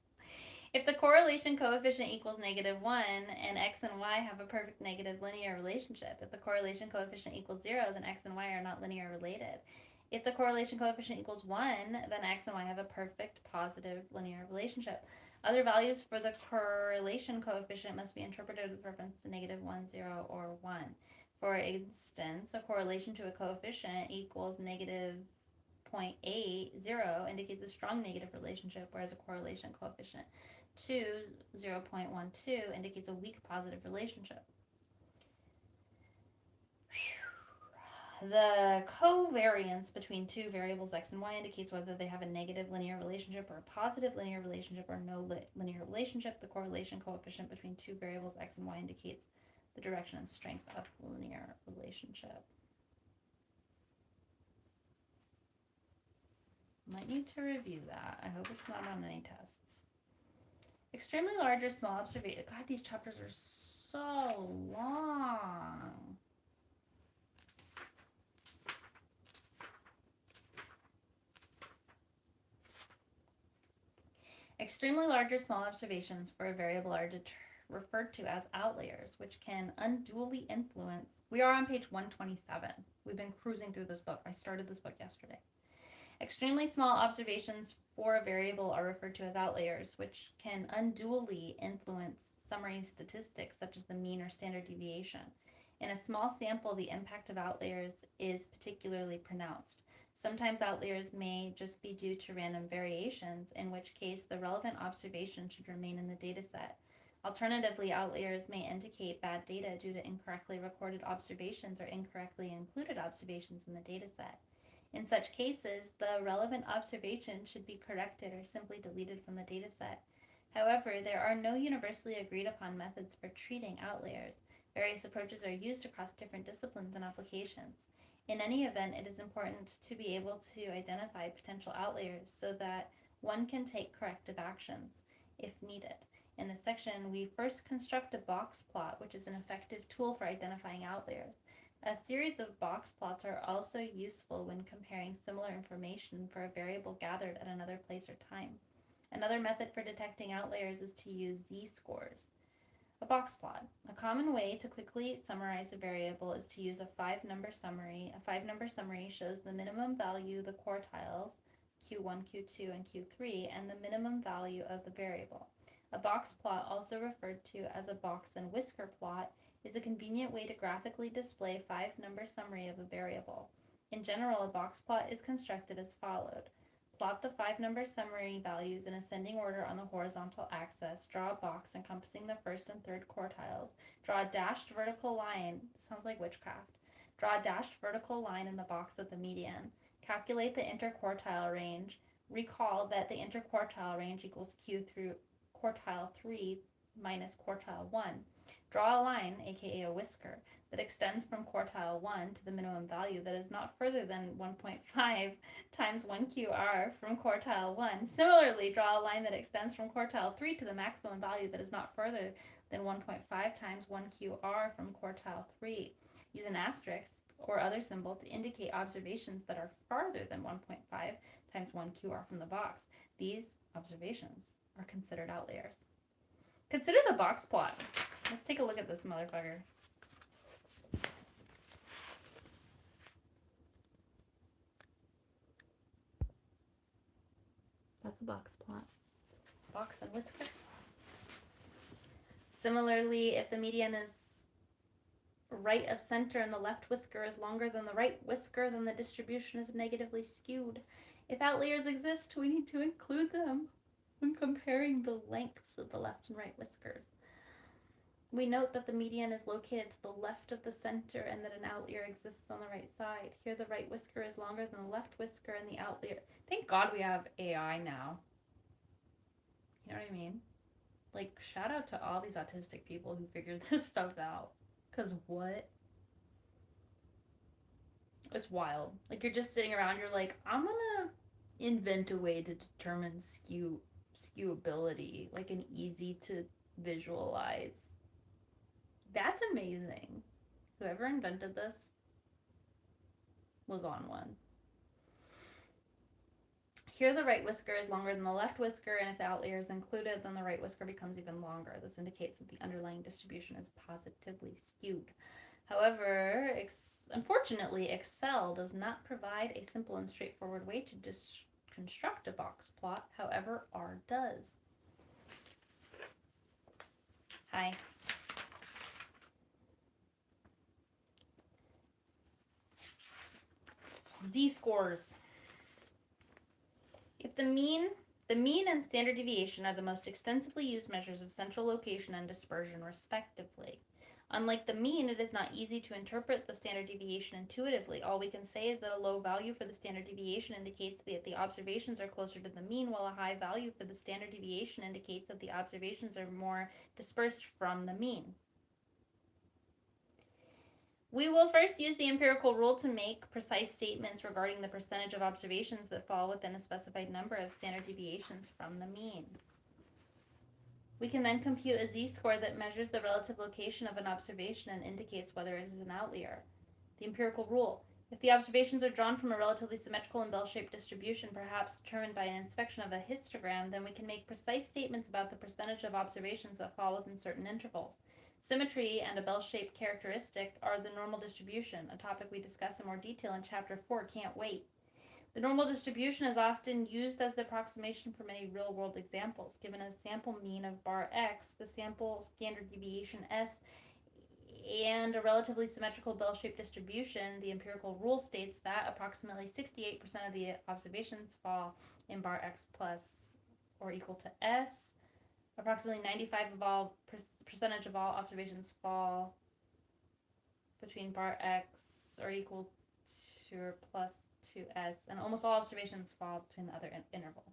If the correlation coefficient equals -1 and x and y have a perfect negative linear relationship, if the correlation coefficient equals 0, then x and y are not linear related. If the correlation coefficient equals 1, then x and y have a perfect positive linear relationship. Other values for the correlation coefficient must be interpreted with reference to -1, 0, or 1. For instance, a correlation to a coefficient equals -0.80 indicates a strong negative relationship, whereas a correlation coefficient to 0.12 indicates a weak positive relationship. The covariance between two variables x and y indicates whether they have a negative linear relationship or a positive linear relationship or no linear relationship. The correlation coefficient between two variables x and y indicates the direction and strength of the linear relationship. Might need to review that. I hope it's not on any tests. Extremely large or small observation. God, these chapters are so long. Extremely large or small observations for a variable are referred to as outliers, which can unduly influence. We are on page 127. We've been cruising through this book. I started this book yesterday. Extremely small observations for a variable are referred to as outliers, which can unduly influence summary statistics such as the mean or standard deviation. In a small sample, the impact of outliers is particularly pronounced. Sometimes outliers may just be due to random variations, in which case the relevant observation should remain in the dataset. Alternatively, outliers may indicate bad data due to incorrectly recorded observations or incorrectly included observations in the dataset. In such cases, the relevant observation should be corrected or simply deleted from the dataset. However, there are no universally agreed upon methods for treating outliers. Various approaches are used across different disciplines and applications. In any event, it is important to be able to identify potential outliers so that one can take corrective actions if needed. In this section, we first construct a box plot, which is an effective tool for identifying outliers. A series of box plots are also useful when comparing similar information for a variable gathered at another place or time. Another method for detecting outliers is to use z-scores. A box plot. A common way to quickly summarize a variable is to use a 5-number summary. A 5-number summary shows the minimum value, the quartiles, Q1, Q2, and Q3, and the minimum value of the variable. A box plot, also referred to as a box and whisker plot, is a convenient way to graphically display a 5-number summary of a variable. In general, a box plot is constructed as followed. Plot the 5-number summary values in ascending order on the horizontal axis. Draw a box encompassing the first and third quartiles. Draw a dashed vertical line. Sounds like witchcraft. Draw a dashed vertical line in the box of the median. Calculate the interquartile range. Recall that the interquartile range equals Q through quartile 3 minus quartile 1. Draw a line, aka a whisker, that extends from quartile 1 to the minimum value that is not further than 1.5 times 1QR from quartile 1. Similarly, draw a line that extends from quartile 3 to the maximum value that is not further than 1.5 times 1QR from quartile 3. Use an asterisk or other symbol to indicate observations that are farther than 1.5 times 1QR from the box. These observations are considered outliers. Consider the box plot. Let's take a look at this motherfucker. That's a box plot. Box and whisker. Similarly, if the median is right of center and the left whisker is longer than the right whisker, then the distribution is negatively skewed. If outliers exist, we need to include them when comparing the lengths of the left and right whiskers. We note that the median is located to the left of the center and that an outlier exists on the right side. Here the right whisker is longer than the left whisker and the outlier. Thank God we have AI now. You know what I mean? Like, shout out to all these autistic people who figured this stuff out. Because what? It's wild. Like, you're just sitting around, you're like, I'm gonna invent a way to determine skewability, like an easy to visualize. That's amazing. Whoever invented this was on one. Here the right whisker is longer than the left whisker, and if the outlier is included, then the right whisker becomes even longer. This indicates that the underlying distribution is positively skewed. However, unfortunately, Excel does not provide a simple and straightforward way to construct a box plot. However, R does. Hi. Z-scores. If the mean and standard deviation are the most extensively used measures of central location and dispersion, respectively. Unlike the mean, it is not easy to interpret the standard deviation intuitively. All we can say is that a low value for the standard deviation indicates that the observations are closer to the mean, while a high value for the standard deviation indicates that the observations are more dispersed from the mean. We will first use the empirical rule to make precise statements regarding the percentage of observations that fall within a specified number of standard deviations from the mean. We can then compute a z-score that measures the relative location of an observation and indicates whether it is an outlier. The empirical rule. If the observations are drawn from a relatively symmetrical and bell-shaped distribution, perhaps determined by an inspection of a histogram, then we can make precise statements about the percentage of observations that fall within certain intervals. Symmetry and a bell-shaped characteristic are the normal distribution, a topic we discuss in more detail in Chapter 4, Can't Wait. The normal distribution is often used as the approximation for many real-world examples. Given a sample mean of bar x, the sample standard deviation s, and a relatively symmetrical bell-shaped distribution, the empirical rule states that approximately 68% of the observations fall in bar x plus or equal to s. Approximately 95% of all observations fall between bar x or equal to or plus 2s, and almost all observations fall between the other interval.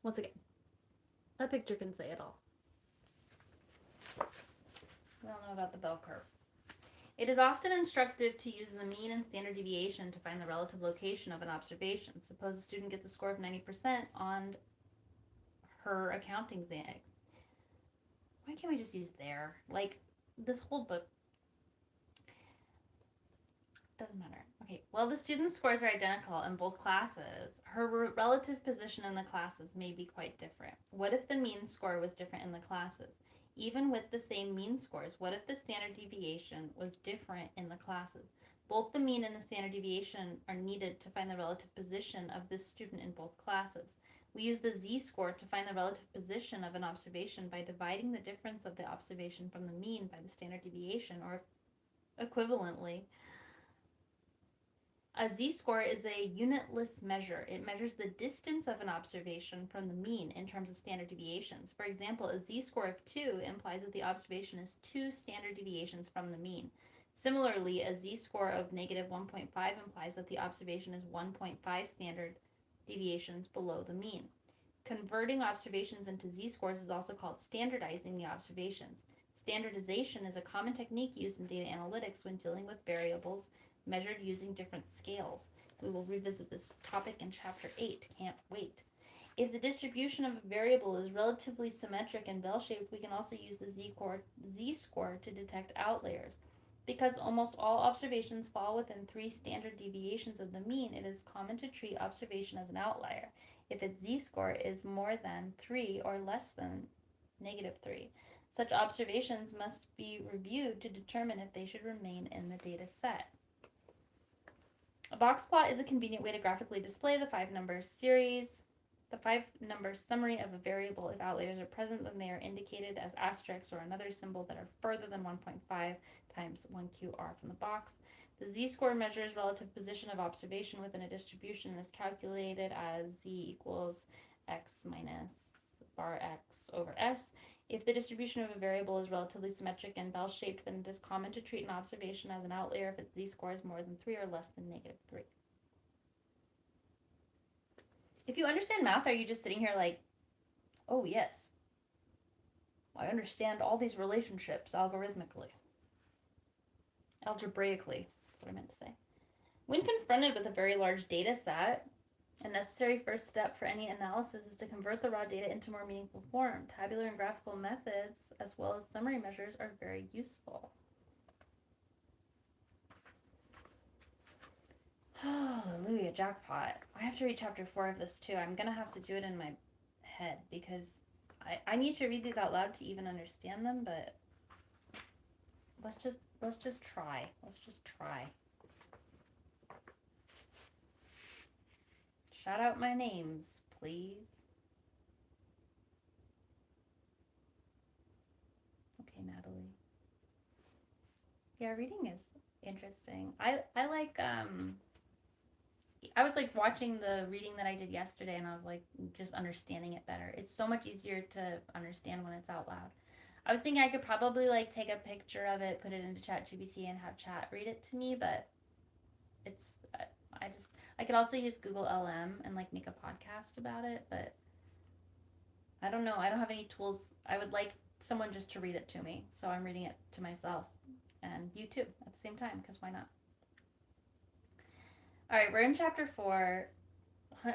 Once again, a picture can say it all. We all know about the bell curve. It is often instructive to use the mean and standard deviation to find the relative location of an observation. Suppose a student gets a score of 90% on her accounting exam. Why can't we just use there? Like, this whole book doesn't matter. Okay, well, the student's scores are identical in both classes. Her relative position in the classes may be quite different. What if the mean score was different in the classes? Even with the same mean scores, what if the standard deviation was different in the classes? Both the mean and the standard deviation are needed to find the relative position of this student in both classes. We use the z-score to find the relative position of an observation by dividing the difference of the observation from the mean by the standard deviation, or equivalently. A z-score is a unitless measure. It measures the distance of an observation from the mean in terms of standard deviations. For example, a z-score of 2 implies that the observation is 2 standard deviations from the mean. Similarly, a z-score of negative 1.5 implies that the observation is 1.5 standard deviations below the mean. Converting observations into z-scores is also called standardizing the observations. Standardization is a common technique used in data analytics when dealing with variables measured using different scales. We will revisit this topic in Chapter 8, Can't Wait. If the distribution of a variable is relatively symmetric and bell-shaped, we can also use the z-score to detect outliers. Because almost all observations fall within 3 standard deviations of the mean, it is common to treat observation as an outlier if its z-score is more than 3 or less than negative 3. Such observations must be reviewed to determine if they should remain in the data set. A box plot is a convenient way to graphically display the 5-number series. The 5-number summary of a variable. If outliers are present, then they are indicated as asterisks or another symbol that are further than 1.5 times 1QR from the box. The z-score measures relative position of observation within a distribution and is calculated as z equals x minus bar x over s. If the distribution of a variable is relatively symmetric and bell-shaped, then it is common to treat an observation as an outlier if its z-score is more than 3 or less than -3. If you understand math, are you just sitting here like, oh yes, I understand all these relationships algorithmically, algebraically, that's what I meant to say. When confronted with a very large data set, a necessary first step for any analysis is to convert the raw data into more meaningful form. Tabular and graphical methods, as well as summary measures, are very useful. Hallelujah, jackpot. I have to read chapter 4 of this too. I'm going to have to do it in my head because I need to read these out loud to even understand them, but let's just try. Let's just try. Shout out my names, please. Okay, Natalie. Yeah, reading is interesting. I like I was like watching the reading that I did yesterday and I was like just understanding it better. It's so much easier to understand when it's out loud. I was thinking I could probably like take a picture of it, put it into ChatGPT and have chat read it to me, but it's I could also use Google LM and like make a podcast about it, but I don't know. I don't have any tools. I would like someone just to read it to me, so I'm reading it to myself and you too at the same time, because why not? All right, we're in chapter 4,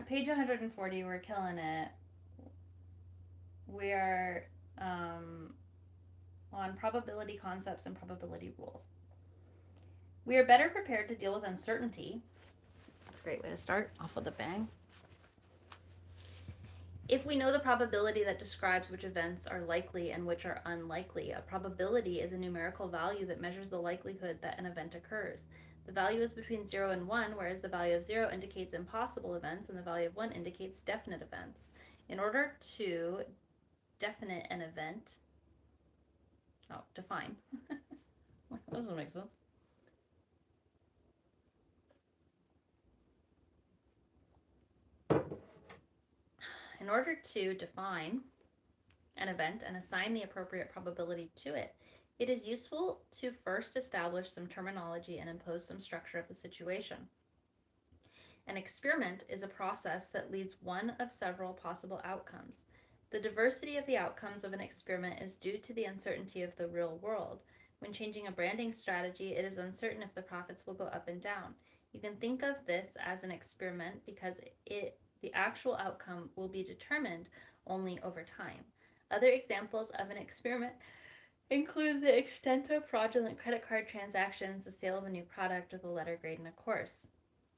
page 140. We're killing it. We are on probability concepts and probability rules. We are better prepared to deal with uncertainty. That's a great way to start off with a bang. If we know the probability that describes which events are likely and which are unlikely, a probability is a numerical value that measures the likelihood that an event occurs. The value is between 0 and 1, whereas the value of 0 indicates impossible events and the value of 1 indicates definite events. In order to definite an event, define. That doesn't make sense. In order to define an event and assign the appropriate probability to it, it is useful to first establish some terminology and impose some structure of the situation. An experiment is a process that leads one of several possible outcomes. The diversity of the outcomes of an experiment is due to the uncertainty of the real world. When changing a branding strategy, it is uncertain if the profits will go up and down. You can think of this as an experiment because the actual outcome will be determined only over time. Other examples of an experiment include the extent of fraudulent credit card transactions, the sale of a new product, or the letter grade in a course.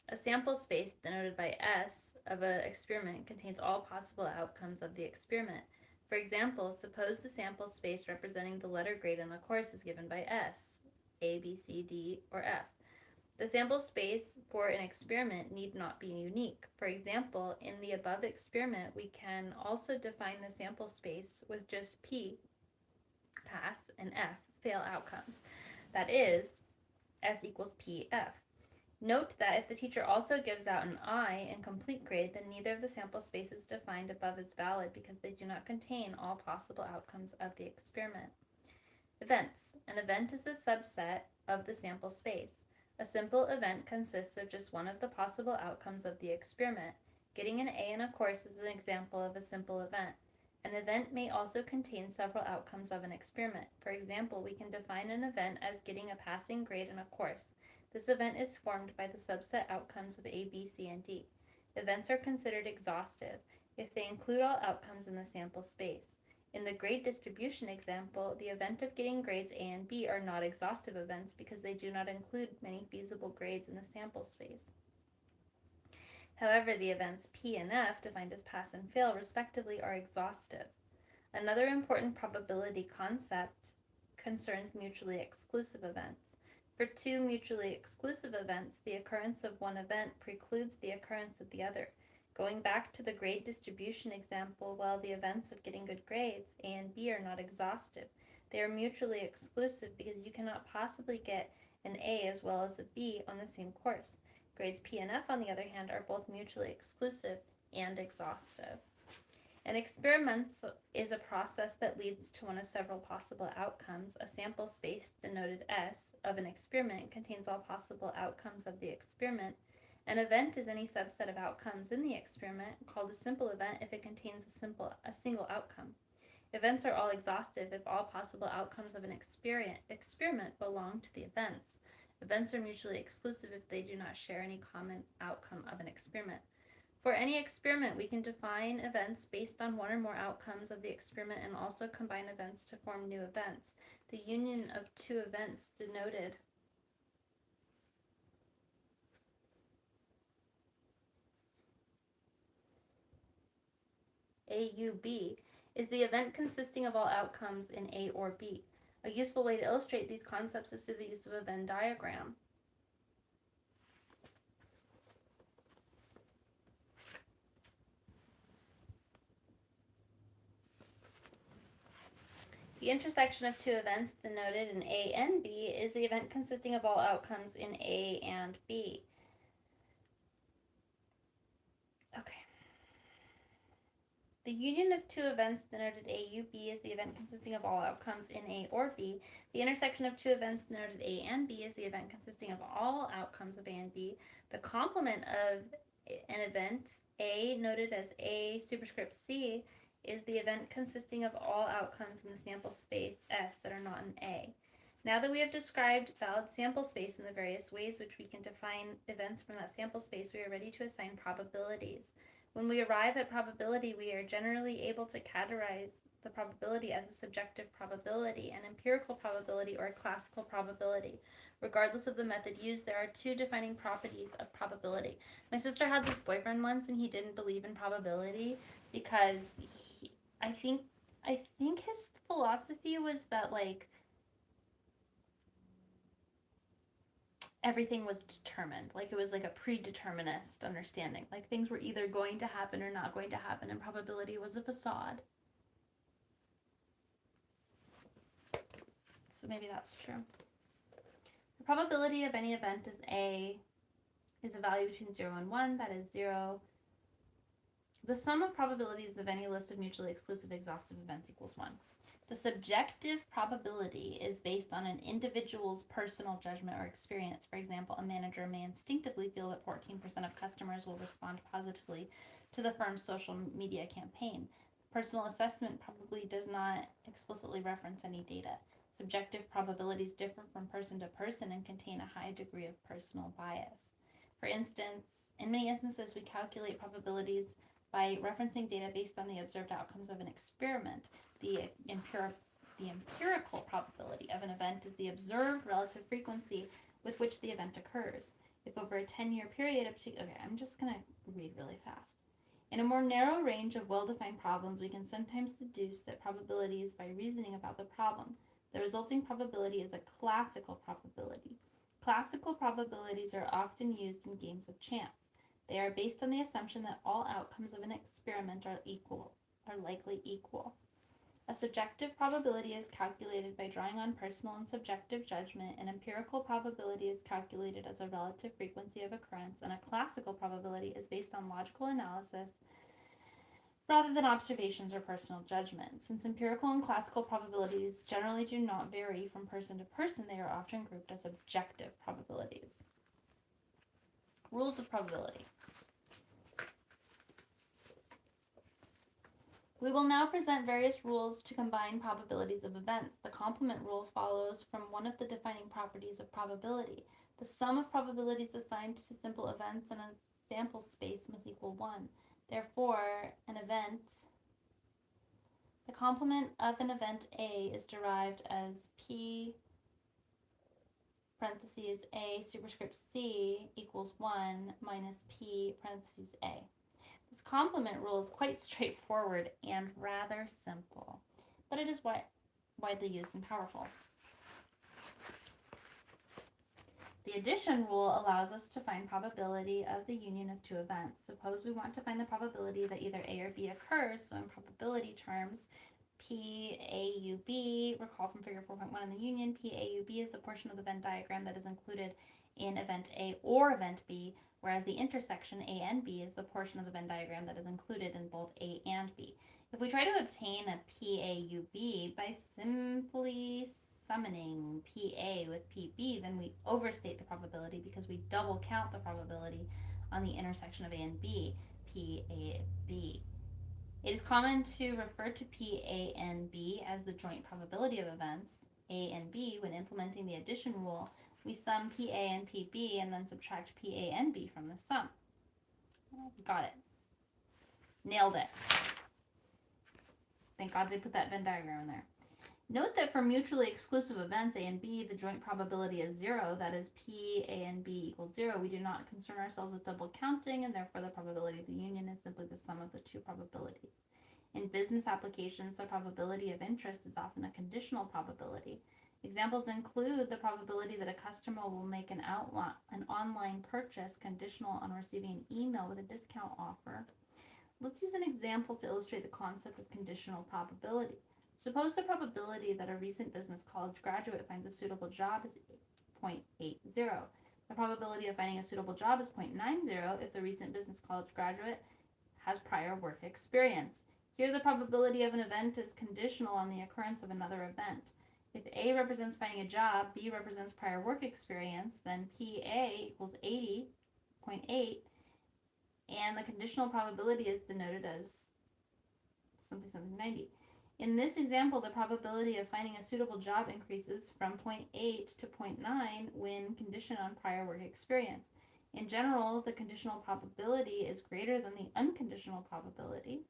A sample space, denoted by S, of an experiment contains all possible outcomes of the experiment. For example, suppose the sample space representing the letter grade in the course is given by S, A, B, C, D, or F. The sample space for an experiment need not be unique. For example, in the above experiment, we can also define the sample space with just P, pass, and F, fail outcomes. That is, S equals PF. Note that if the teacher also gives out an I in complete grade, then neither of the sample spaces defined above is valid because they do not contain all possible outcomes of the experiment. Events. An event is a subset of the sample space. A simple event consists of just one of the possible outcomes of the experiment. Getting an A in a course is an example of a simple event. An event may also contain several outcomes of an experiment. For example, we can define an event as getting a passing grade in a course. This event is formed by the subset outcomes of A, B, C, and D. Events are considered exhaustive if they include all outcomes in the sample space. In the grade distribution example, the event of getting grades A and B are not exhaustive events because they do not include many feasible grades in the sample space. However, the events P and F, defined as pass and fail respectively, are exhaustive. Another important probability concept concerns mutually exclusive events. For two mutually exclusive events, the occurrence of one event precludes the occurrence of the other. Going back to the grade distribution example, while the events of getting good grades, A and B, are not exhaustive, they are mutually exclusive because you cannot possibly get an A as well as a B on the same course. Grades P and F, on the other hand, are both mutually exclusive and exhaustive. An experiment is a process that leads to one of several possible outcomes. A sample space, denoted S, of an experiment contains all possible outcomes of the experiment. An event is any subset of outcomes in the experiment, called a simple event if it contains a single outcome. Events are all exhaustive if all possible outcomes of an experiment belong to the events. Events are mutually exclusive if they do not share any common outcome of an experiment. For any experiment, we can define events based on one or more outcomes of the experiment and also combine events to form new events. The union of two events denoted AUB is the event consisting of all outcomes in A or B. A useful way to illustrate these concepts is through the use of a Venn diagram. The intersection of two events denoted in A and B is the event consisting of all outcomes in A and B. Okay. The union of two events denoted AUB is the event consisting of all outcomes in A or B. The intersection of two events denoted A and B is the event consisting of all outcomes of A and B. The complement of an event, A, noted as A superscript C, is the event consisting of all outcomes in the sample space S that are not in A. Now that we have described valid sample space in the various ways which we can define events from that sample space, we are ready to assign probabilities. When we arrive at probability, we are generally able to categorize the probability as a subjective probability, an empirical probability, or a classical probability. Regardless of the method used, there are two defining properties of probability. My sister had this boyfriend once, and he didn't believe in probability because I think his philosophy was that everything was determined. It was like a predeterminist understanding. Things were either going to happen or not going to happen, and probability was a facade. So maybe that's true. The probability of any event is a value between 0 and 1, that is 0. The sum of probabilities of any list of mutually exclusive exhaustive events equals 1. The subjective probability is based on an individual's personal judgment or experience. For example, a manager may instinctively feel that 14% of customers will respond positively to the firm's social media campaign. Personal assessment probably does not explicitly reference any data. Subjective probabilities differ from person to person and contain a high degree of personal bias. For instance, in many instances, we calculate probabilities by referencing data based on the observed outcomes of an experiment. The empirical probability of an event is the observed relative frequency with which the event occurs. If over a 10-year period, I'm just going to read really fast. In a more narrow range of well-defined problems, we can sometimes deduce that probabilities by reasoning about the problem. The resulting probability is a classical probability. Classical probabilities are often used in games of chance. They are based on the assumption that all outcomes of an experiment are likely equal. A subjective probability is calculated by drawing on personal and subjective judgment. An empirical probability is calculated as a relative frequency of occurrence, and a classical probability is based on logical analysis rather than observations or personal judgment. Since empirical and classical probabilities generally do not vary from person to person, they are often grouped as objective probabilities. Rules of probability. We will now present various rules to combine probabilities of events. The complement rule follows from one of the defining properties of probability. The sum of probabilities assigned to simple events in a sample space must equal 1. Therefore, the complement of an event A is derived as P parentheses A superscript C equals 1 minus P parentheses A. This complement rule is quite straightforward and rather simple, but it is widely used and powerful. The addition rule allows us to find probability of the union of two events. Suppose we want to find the probability that either A or B occurs, so in probability terms, PAUB, recall from figure 4.1 in the union, PAUB is the portion of the Venn diagram that is included in event A or event B, whereas the intersection A and B is the portion of the Venn diagram that is included in both A and B. If we try to obtain a PAUB by simply summoning PA with PB, then we overstate the probability because we double count the probability on the intersection of A and B, PAB. It is common to refer to PA and B as the joint probability of events, A and B. When implementing the addition rule, we sum PA and PB and then subtract PA and B from the sum. Got it. Nailed it. Thank God they put that Venn diagram in there. Note that for mutually exclusive events A and B, the joint probability is 0, that is P, A, and B equals 0. We do not concern ourselves with double counting, and therefore the probability of the union is simply the sum of the two probabilities. In business applications, the probability of interest is often a conditional probability. Examples include the probability that a customer will make an online purchase conditional on receiving an email with a discount offer. Let's use an example to illustrate the concept of conditional probability. Suppose the probability that a recent business college graduate finds a suitable job is 0.80. The probability of finding a suitable job is 0.90 if the recent business college graduate has prior work experience. Here the probability of an event is conditional on the occurrence of another event. If A represents finding a job, B represents prior work experience, then PA equals 80.8, and the conditional probability is denoted as something 90. In this example, the probability of finding a suitable job increases from 0.8 to 0.9 when conditioned on prior work experience. In general, the conditional probability is greater than the unconditional probability.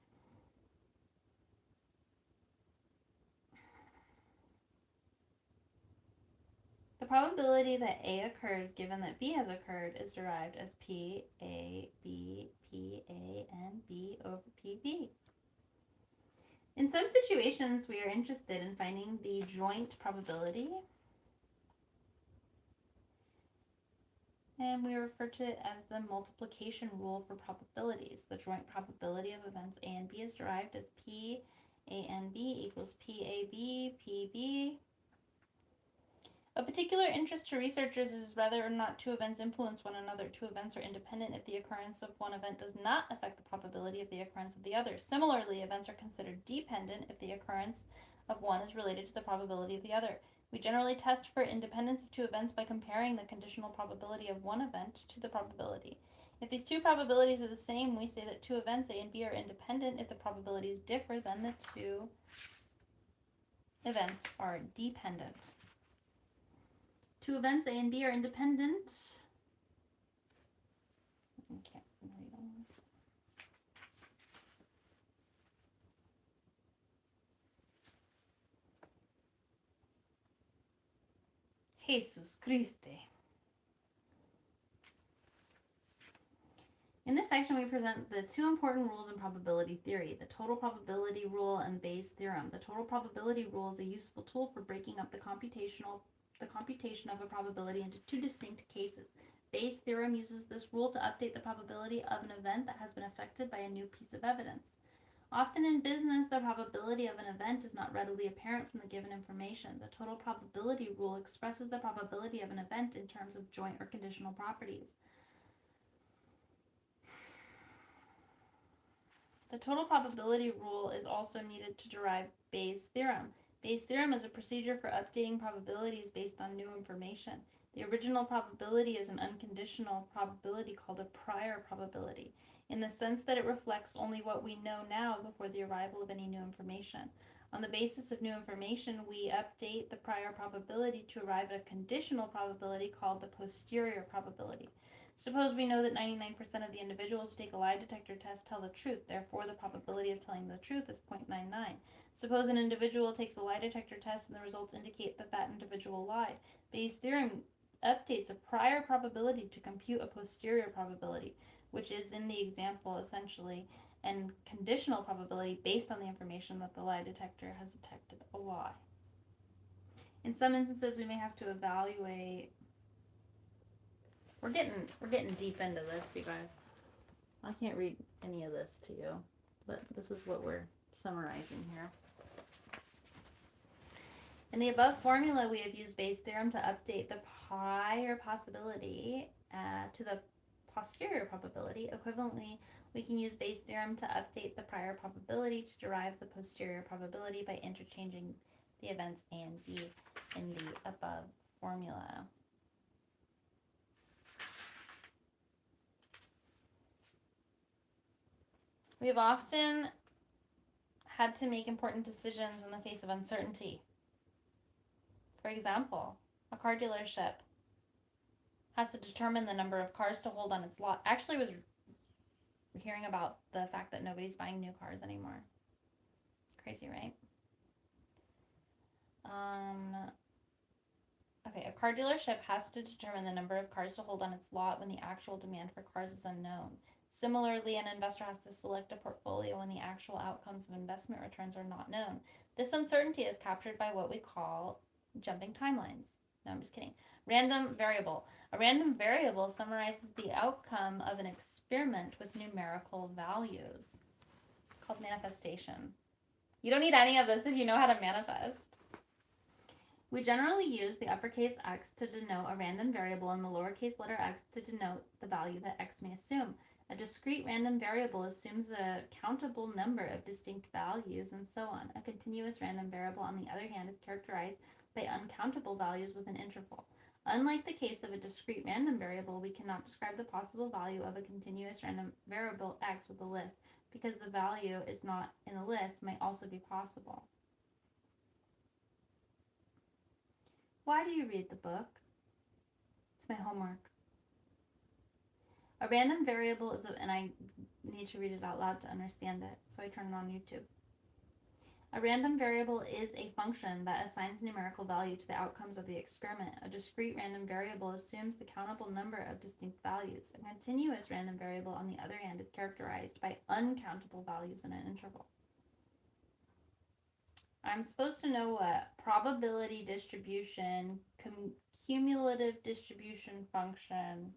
The probability that A occurs given that B has occurred is derived as P, A, B, P, A, and B over PB. In some situations, we are interested in finding the joint probability, and we refer to it as the multiplication rule for probabilities. The joint probability of events A and B is derived as P, A, and B equals PAB, PB. Of particular interest to researchers is whether or not two events influence one another. Two events are independent if the occurrence of one event does not affect the probability of the occurrence of the other. Similarly, events are considered dependent if the occurrence of one is related to the probability of the other. We generally test for independence of two events by comparing the conditional probability of one event to the probability. If these two probabilities are the same, we say that two events A and B are independent. If the probabilities differ, then the two events are dependent. Two events A and B are independent. I can't read all this. Jesus Christ. In this section, we present the two important rules in probability theory, the total probability rule and Bayes' theorem. The total probability rule is a useful tool for breaking up the computation of a probability into two distinct cases. Bayes' theorem uses this rule to update the probability of an event that has been affected by a new piece of evidence. Often in business, the probability of an event is not readily apparent from the given information. The total probability rule expresses the probability of an event in terms of joint or conditional properties. The total probability rule is also needed to derive Bayes' theorem. Bayes' theorem is a procedure for updating probabilities based on new information. The original probability is an unconditional probability called a prior probability, in the sense that it reflects only what we know now before the arrival of any new information. On the basis of new information, we update the prior probability to arrive at a conditional probability called the posterior probability. Suppose we know that 99% of the individuals who take a lie detector test tell the truth. Therefore, the probability of telling the truth is 0.99. Suppose an individual takes a lie detector test and the results indicate that that individual lied. Bayes' theorem updates a prior probability to compute a posterior probability, which is in the example essentially and conditional probability based on the information that the lie detector has detected a lie. In some instances, we may have to evaluate. We're getting deep into this, you guys. I can't read any of this to you, but this is what we're summarizing here. In the above formula, we have used Bayes' theorem to update the prior possibility to the posterior probability. Equivalently, we can use Bayes' theorem to update the prior probability to derive the posterior probability by interchanging the events A and B in the above formula. We have often had to make important decisions in the face of uncertainty. For example, a car dealership has to determine the number of cars to hold on its lot. Actually, I was hearing about the fact that nobody's buying new cars anymore. Crazy, right? Okay, a car dealership has to determine the number of cars to hold on its lot when the actual demand for cars is unknown. Similarly, an investor has to select a portfolio when the actual outcomes of investment returns are not known. This uncertainty is captured by what we call jumping timelines. No, I'm just kidding. Random variable. A random variable summarizes the outcome of an experiment with numerical values. It's called manifestation. You don't need any of this if you know how to manifest. We generally use the uppercase X to denote a random variable and the lowercase letter x to denote the value that X may assume. A discrete random variable assumes a countable number of distinct values and so on. A continuous random variable, on the other hand, is characterized by uncountable values with an interval. Unlike the case of a discrete random variable, we cannot describe the possible value of a continuous random variable X with a list, because the value is not in a list might also be possible. Why do you read the book? It's my homework. A random variable is, and I need to read it out loud to understand it, so I turn it on YouTube. A random variable is a function that assigns numerical value to the outcomes of the experiment. A discrete random variable assumes the countable number of distinct values. A continuous random variable, on the other hand, is characterized by uncountable values in an interval. I'm supposed to know what probability distribution, cumulative distribution function,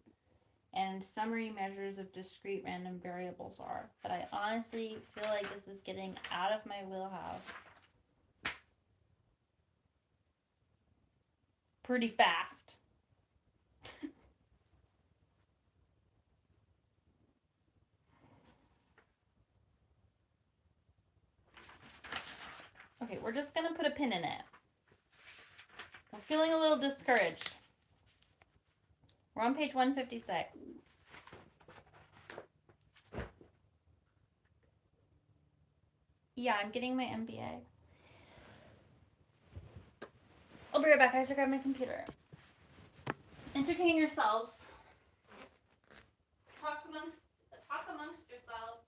and summary measures of discrete random variables are. But I honestly feel like this is getting out of my wheelhouse pretty fast. Okay, we're just going to put a pin in it. I'm feeling a little discouraged. We're on page 156. Yeah, I'm getting my MBA. I'll be right back. I have to grab my computer. Entertain yourselves. Talk amongst yourselves.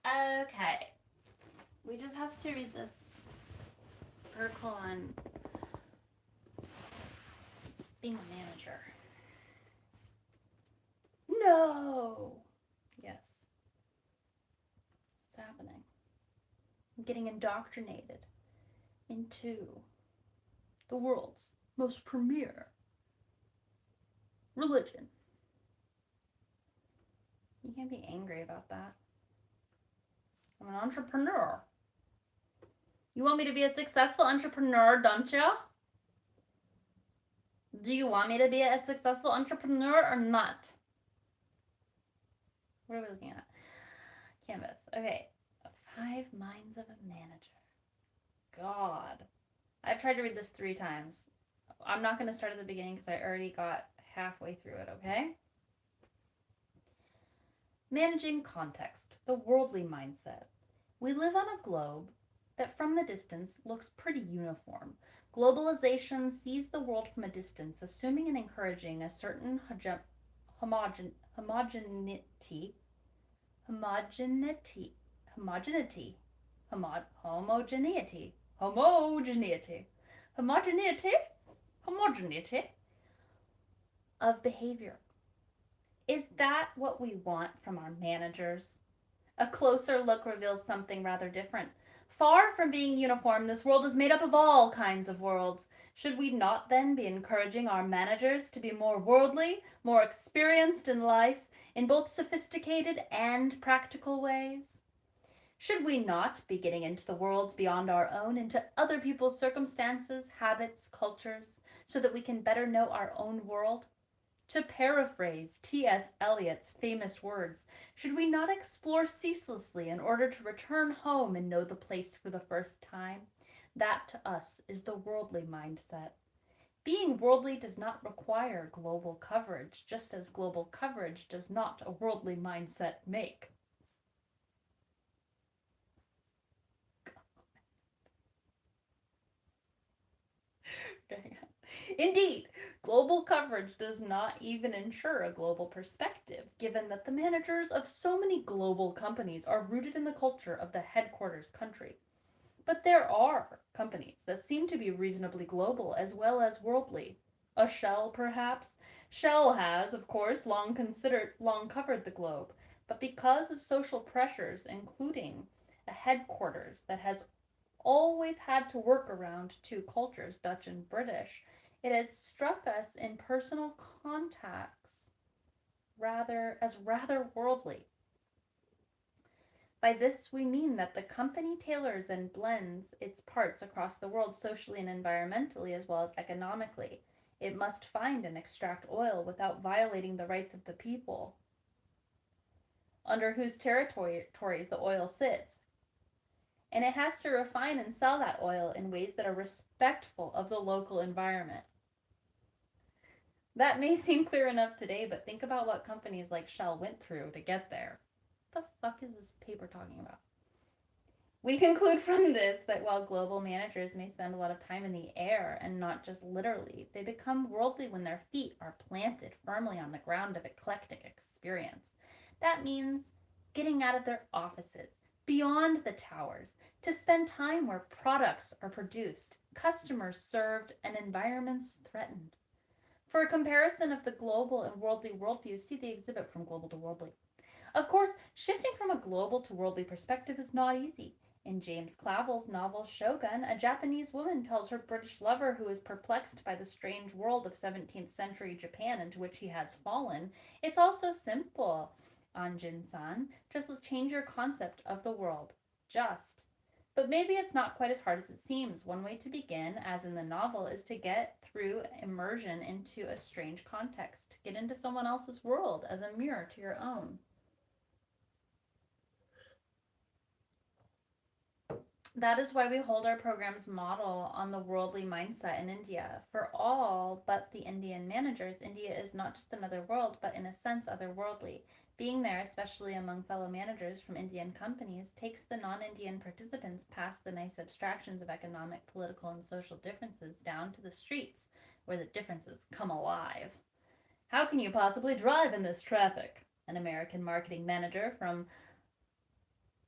Okay. We just have to read this article on being a manager. No! Yes. It's happening. I'm getting indoctrinated into the world's most premier religion. You can't be angry about that. I'm an entrepreneur. You want me to be a successful entrepreneur, don't you? Do you want me to be a successful entrepreneur or not? What are we looking at? Canvas. Okay. 5 Minds of a Manager. God. I've tried to read this 3 times. I'm not going to start at the beginning because I already got halfway through it, okay? Managing context, the worldly mindset. We live on a globe that from the distance looks pretty uniform. Globalization sees the world from a distance, assuming and encouraging a certain homogeneity. of behavior. Is that what we want from our managers? A closer look reveals something rather different. Far from being uniform, this world is made up of all kinds of worlds. Should we not then be encouraging our managers to be more worldly, more experienced in life, in both sophisticated and practical ways? Should we not be getting into the worlds beyond our own, into other people's circumstances, habits, cultures, so that we can better know our own world? To paraphrase T.S. Eliot's famous words, should we not explore ceaselessly in order to return home and know the place for the first time? That to us is the worldly mindset. Being worldly does not require global coverage, just as global coverage does not a worldly mindset make. Indeed, global coverage does not even ensure a global perspective, given that the managers of so many global companies are rooted in the culture of the headquarters country. But there are companies that seem to be reasonably global as well as worldly. A Shell, perhaps? Shell has, of course, long covered the globe, but because of social pressures, including a headquarters that has always had to work around two cultures, Dutch and British, it has struck us in personal contacts rather worldly. By this we mean that the company tailors and blends its parts across the world socially and environmentally as well as economically. It must find and extract oil without violating the rights of the people under whose territories the oil sits. And it has to refine and sell that oil in ways that are respectful of the local environment. That may seem clear enough today, but think about what companies like Shell went through to get there. What the fuck is this paper talking about? We conclude from this that while global managers may spend a lot of time in the air and not just literally, they become worldly when their feet are planted firmly on the ground of eclectic experience. That means getting out of their offices, beyond the towers, to spend time where products are produced, customers served, and environments threatened. For a comparison of the global and worldly worldview, see the exhibit From Global to Worldly. Of course, shifting from a global to worldly perspective is not easy. In James Clavell's novel Shogun, a Japanese woman tells her British lover, who is perplexed by the strange world of 17th century Japan into which he has fallen, it's all so simple, Anjin-san. Just change your concept of the world. Just. But maybe it's not quite as hard as it seems. One way to begin, as in the novel, is to get through immersion into a strange context. Get into someone else's world as a mirror to your own. That is why we hold our program's model on the worldly mindset in India. For all but the Indian managers, India is not just another world, but in a sense otherworldly. Being there, especially among fellow managers from Indian companies, takes the non Indian participants past the nice abstractions of economic, political, and social differences down to the streets, where the differences come alive. How can you possibly drive in this traffic? An American marketing manager from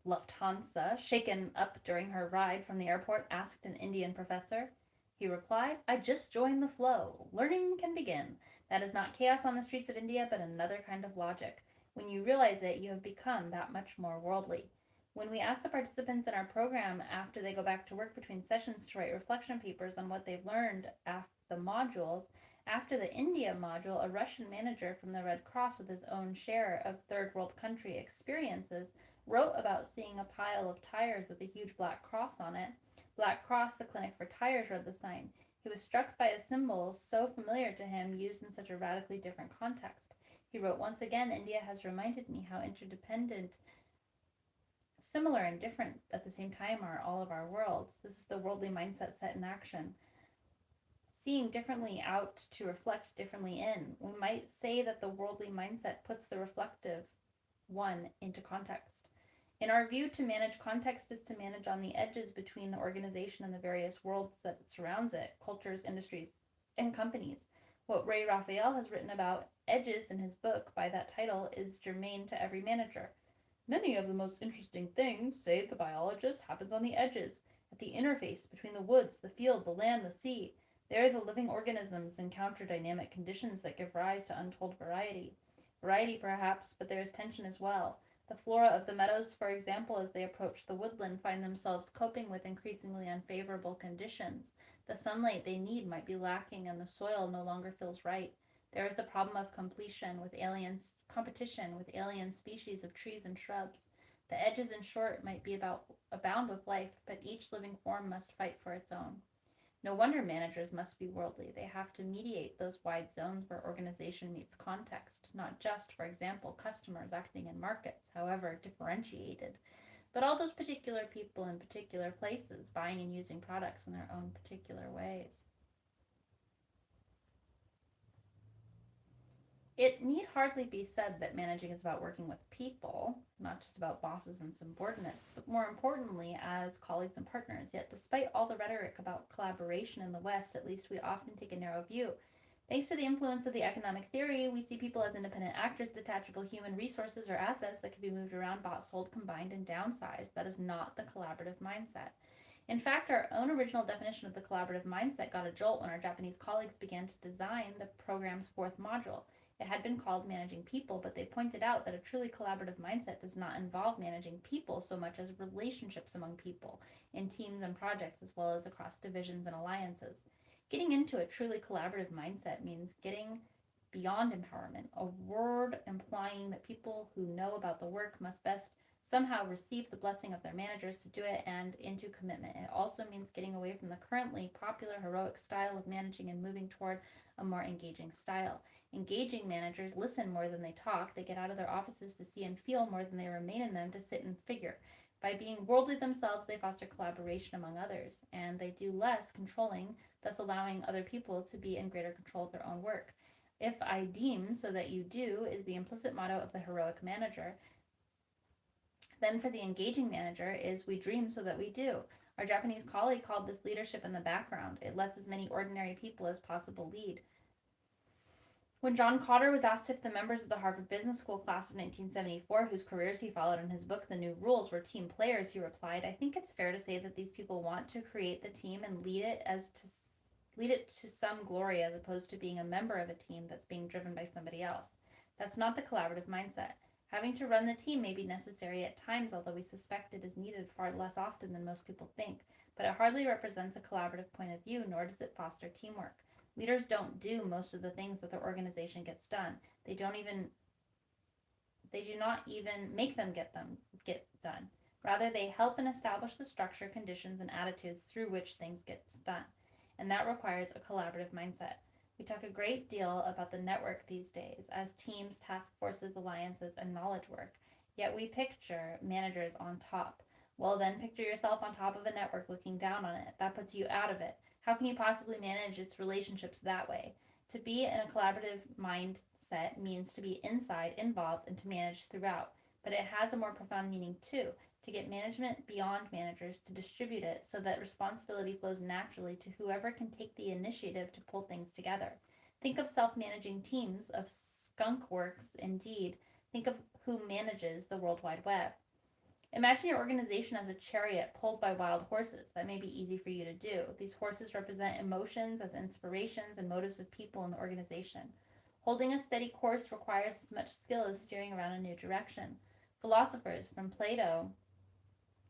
Lufthansa, shaken up during her ride from the airport, asked an Indian professor. He replied, I just joined the flow. Learning can begin. That is not chaos on the streets of India, but another kind of logic. When you realize it, you have become that much more worldly. When we ask the participants in our program after they go back to work between sessions to write reflection papers on what they've learned after the modules, after the India module, a Russian manager from the Red Cross with his own share of third world country experiences wrote about seeing a pile of tires with a huge black cross on it. Black Cross, the clinic for tires, read the sign. He was struck by a symbol so familiar to him, used in such a radically different context. He wrote, once again, India has reminded me how interdependent, similar and different at the same time are all of our worlds. This is the worldly mindset set in action. Seeing differently out to reflect differently in. We might say that the worldly mindset puts the reflective one into context. In our view, to manage context is to manage on the edges between the organization and the various worlds that surrounds it, cultures, industries, and companies. What Ray Raphael has written about edges in his book by that title is germane to every manager. Many of the most interesting things, say the biologist, happens on the edges, at the interface between the woods, the field, the land, the sea. They are the living organisms encounter dynamic conditions that give rise to untold variety. Variety, perhaps, but there is tension as well. The flora of the meadows, for example, as they approach the woodland, find themselves coping with increasingly unfavorable conditions. The sunlight they need might be lacking, and the soil no longer feels right. There is the problem of competition with alien species of trees and shrubs. The edges, in short, might be about abound with life, but each living form must fight for its own. No wonder managers must be worldly. They have to mediate those wide zones where organization meets context, not just, for example, customers acting in markets, however differentiated, but all those particular people in particular places buying and using products in their own particular ways. It need hardly be said that managing is about working with people, not just about bosses and subordinates, but more importantly, as colleagues and partners. Yet, despite all the rhetoric about collaboration in the West, at least we often take a narrow view. Thanks to the influence of the economic theory, we see people as independent actors, detachable human resources or assets that can be moved around, bought, sold, combined, and downsized. That is not the collaborative mindset. In fact, our own original definition of the collaborative mindset got a jolt when our Japanese colleagues began to design the program's fourth module. It had been called Managing People, but they pointed out that a truly collaborative mindset does not involve managing people so much as relationships among people, in teams and projects, as well as across divisions and alliances. Getting into a truly collaborative mindset means getting beyond empowerment, a word implying that people who know about the work must best somehow receive the blessing of their managers to do it, and into commitment. It also means getting away from the currently popular heroic style of managing and moving toward a more engaging style. Engaging managers listen more than they talk. They get out of their offices to see and feel more than they remain in them to sit and figure. By being worldly themselves, they foster collaboration among others, and they do less controlling, thus allowing other people to be in greater control of their own work. If I deem so that you do is the implicit motto of the heroic manager. Then for the engaging manager is we dream so that we do. Our Japanese colleague called this leadership in the background. It lets as many ordinary people as possible lead. When John Cotter was asked if the members of the Harvard Business School class of 1974, whose careers he followed in his book The New Rules, were team players, he replied, "I think it's fair to say that these people want to create the team and lead it to some glory as opposed to being a member of a team that's being driven by somebody else. That's not the collaborative mindset. Having to run the team may be necessary at times, although we suspect it is needed far less often than most people think, but it hardly represents a collaborative point of view, nor does it foster teamwork. Leaders don't do most of the things that their organization gets done. They do not even make them get done. Rather, they help and establish the structure, conditions, and attitudes through which things get done. And that requires a collaborative mindset. We talk a great deal about the network these days as teams, task forces, alliances, and knowledge work. Yet we picture managers on top. Well, then picture yourself on top of a network looking down on it. That puts you out of it. How can you possibly manage its relationships that way? To be in a collaborative mindset means to be inside, involved, and to manage throughout. But it has a more profound meaning too, to get management beyond managers, to distribute it so that responsibility flows naturally to whoever can take the initiative to pull things together. Think of self-managing teams, of skunk works, indeed. Think of who manages the World Wide Web. Imagine your organization as a chariot pulled by wild horses. That may be easy for you to do. These horses represent emotions as inspirations and motives of people in the organization. Holding a steady course requires as much skill as steering around a new direction. Philosophers, from Plato,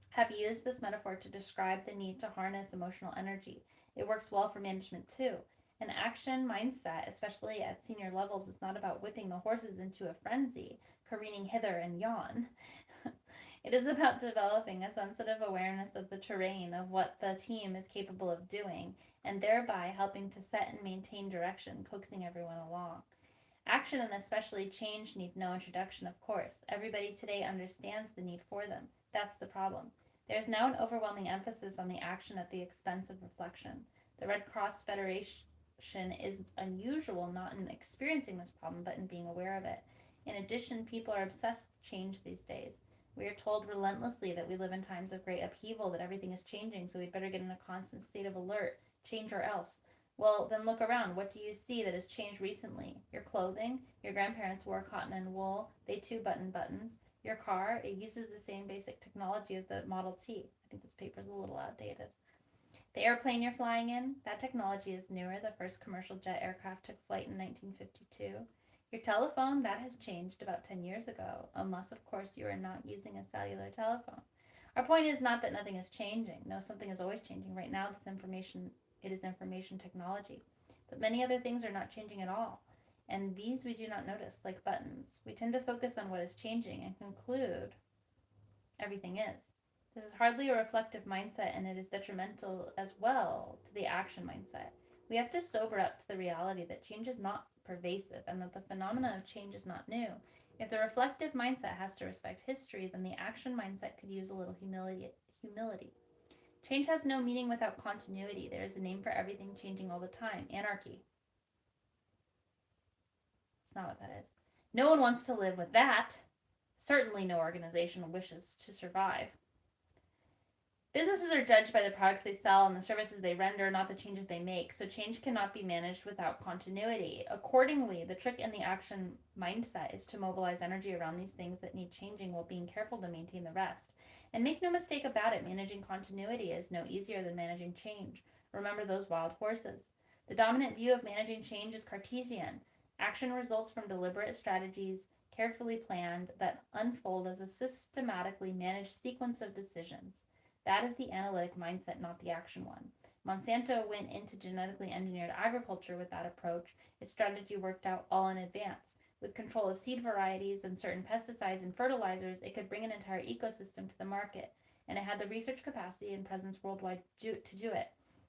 have used this metaphor to describe the need to harness emotional energy. It works well for management too. An action mindset, especially at senior levels, is not about whipping the horses into a frenzy, careening hither and yon. It is about developing a sensitive awareness of the terrain, of what the team is capable of doing, and thereby helping to set and maintain direction, coaxing everyone along. Action and especially change need no introduction, of course. Everybody today understands the need for them. That's the problem. There is now an overwhelming emphasis on the action at the expense of reflection. The Red Cross Federation is unusual not in experiencing this problem, but in being aware of it. In addition, people are obsessed with change these days. We are told relentlessly that we live in times of great upheaval, that everything is changing, so we'd better get in a constant state of alert, change or else. Well, then look around. What do you see that has changed recently? Your clothing. Your grandparents wore cotton and wool. They too button buttons. Your car, it uses the same basic technology of the Model T. I think this paper is a little outdated. The airplane you're flying in, that technology is newer. The first commercial jet aircraft took flight in 1952. Your telephone, that has changed about 10 years ago, unless, of course, you are not using a cellular telephone. Our point is not that nothing is changing. No, something is always changing. Right now, it is information technology. But many other things are not changing at all. And these we do not notice, like buttons. We tend to focus on what is changing and conclude everything is. This is hardly a reflective mindset, and it is detrimental as well to the action mindset. We have to sober up to the reality that change is not pervasive and that the phenomena of change is not new. If the reflective mindset has to respect history, then the action mindset could use a little humility. Change has no meaning without continuity. There is a name for everything changing all the time: anarchy. It's not what that is. No one wants to live with that. Certainly no organization wishes to survive. Businesses are judged by the products they sell and the services they render, not the changes they make, so change cannot be managed without continuity. Accordingly, the trick in the action mindset is to mobilize energy around these things that need changing while being careful to maintain the rest. And make no mistake about it, managing continuity is no easier than managing change. Remember those wild horses. The dominant view of managing change is Cartesian. Action results from deliberate strategies, carefully planned, that unfold as a systematically managed sequence of decisions. That is the analytic mindset, not the action one. Monsanto went into genetically engineered agriculture with that approach. Its strategy worked out all in advance. With control of seed varieties and certain pesticides and fertilizers, it could bring an entire ecosystem to the market, and it had the research capacity and presence worldwide to do it.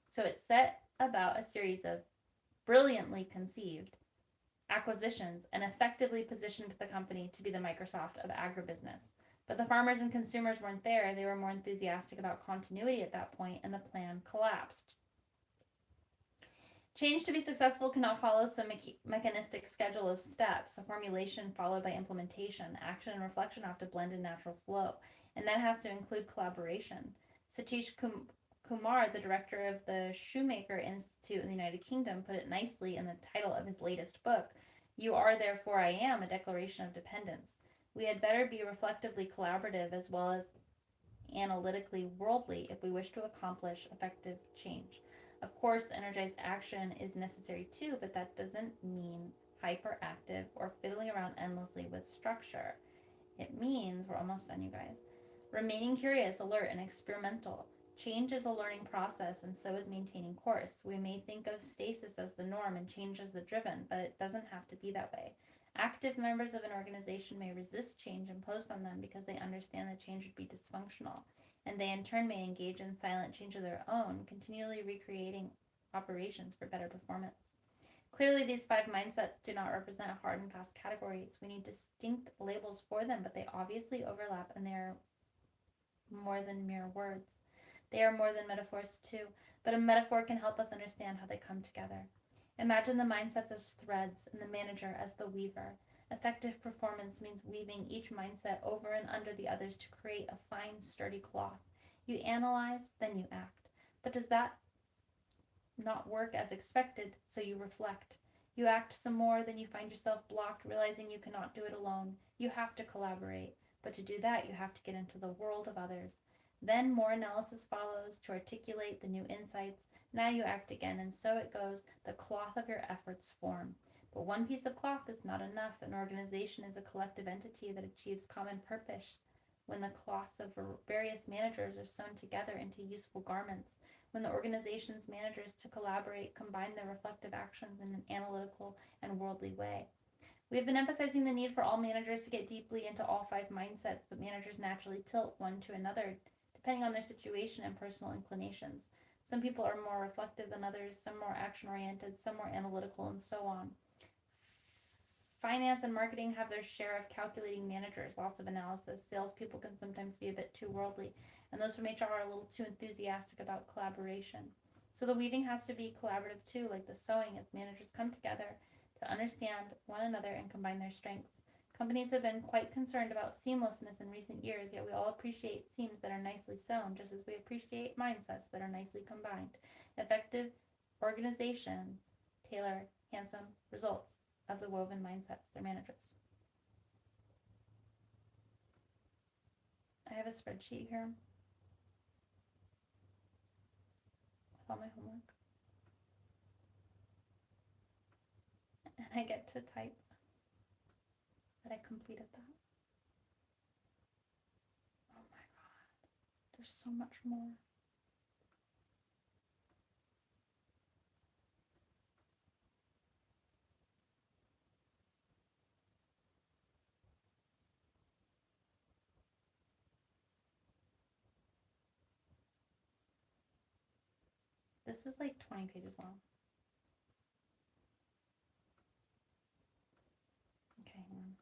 So it set about a series of brilliantly conceived acquisitions and effectively positioned the company to be the Microsoft of agribusiness. But the farmers and consumers weren't there. They were more enthusiastic about continuity at that point, and the plan collapsed. Change to be successful cannot follow some mechanistic schedule of steps, a formulation followed by implementation. Action and reflection have to blend in natural flow, and that has to include collaboration. Satish Kumar, the director of the Shoemaker Institute in the United Kingdom, put it nicely in the title of his latest book, You Are Therefore I Am, a Declaration of Dependence. We had better be reflectively collaborative as well as analytically worldly if we wish to accomplish effective change. Of course, energized action is necessary too, but that doesn't mean hyperactive or fiddling around endlessly with structure. It means, we're almost done, you guys, remaining curious, alert, and experimental. Change is a learning process, and so is maintaining course. We may think of stasis as the norm and change as the driven, but it doesn't have to be that way. Active members of an organization may resist change imposed on them because they understand that change would be dysfunctional, and they in turn may engage in silent change of their own, continually recreating operations for better performance. Clearly, these 5 mindsets do not represent hard and fast categories. We need distinct labels for them, but they obviously overlap, and they are more than mere words. They are more than metaphors too, but a metaphor can help us understand how they come together. Imagine the mindsets as threads and the manager as the weaver. Effective performance means weaving each mindset over and under the others to create a fine, sturdy cloth. You analyze, then you act. But does that not work as expected? So you reflect. You act some more, then you find yourself blocked, realizing you cannot do it alone. You have to collaborate. But to do that, you have to get into the world of others. Then more analysis follows to articulate the new insights. Now you act again, and so it goes. The cloth of your efforts form. But one piece of cloth is not enough. An organization is a collective entity that achieves common purpose when the cloths of various managers are sewn together into useful garments. When the organization's managers to collaborate combine their reflective actions in an analytical and worldly way. We have been emphasizing the need for all managers to get deeply into all 5 mindsets, but managers naturally tilt one to another depending on their situation and personal inclinations. Some people are more reflective than others, some more action-oriented, some more analytical, and so on. Finance and marketing have their share of calculating managers, lots of analysis. Salespeople can sometimes be a bit too worldly, and those from HR are a little too enthusiastic about collaboration. So the weaving has to be collaborative too, like the sewing, as managers come together to understand one another and combine their strengths. Companies have been quite concerned about seamlessness in recent years, yet we all appreciate seams that are nicely sewn, just as we appreciate mindsets that are nicely combined. Effective organizations tailor handsome results of the woven mindsets their managers. I have a spreadsheet here all my homework. And I get to type that I completed that. Oh my god. There's so much more. This is like 20 pages long. Okay, hang on.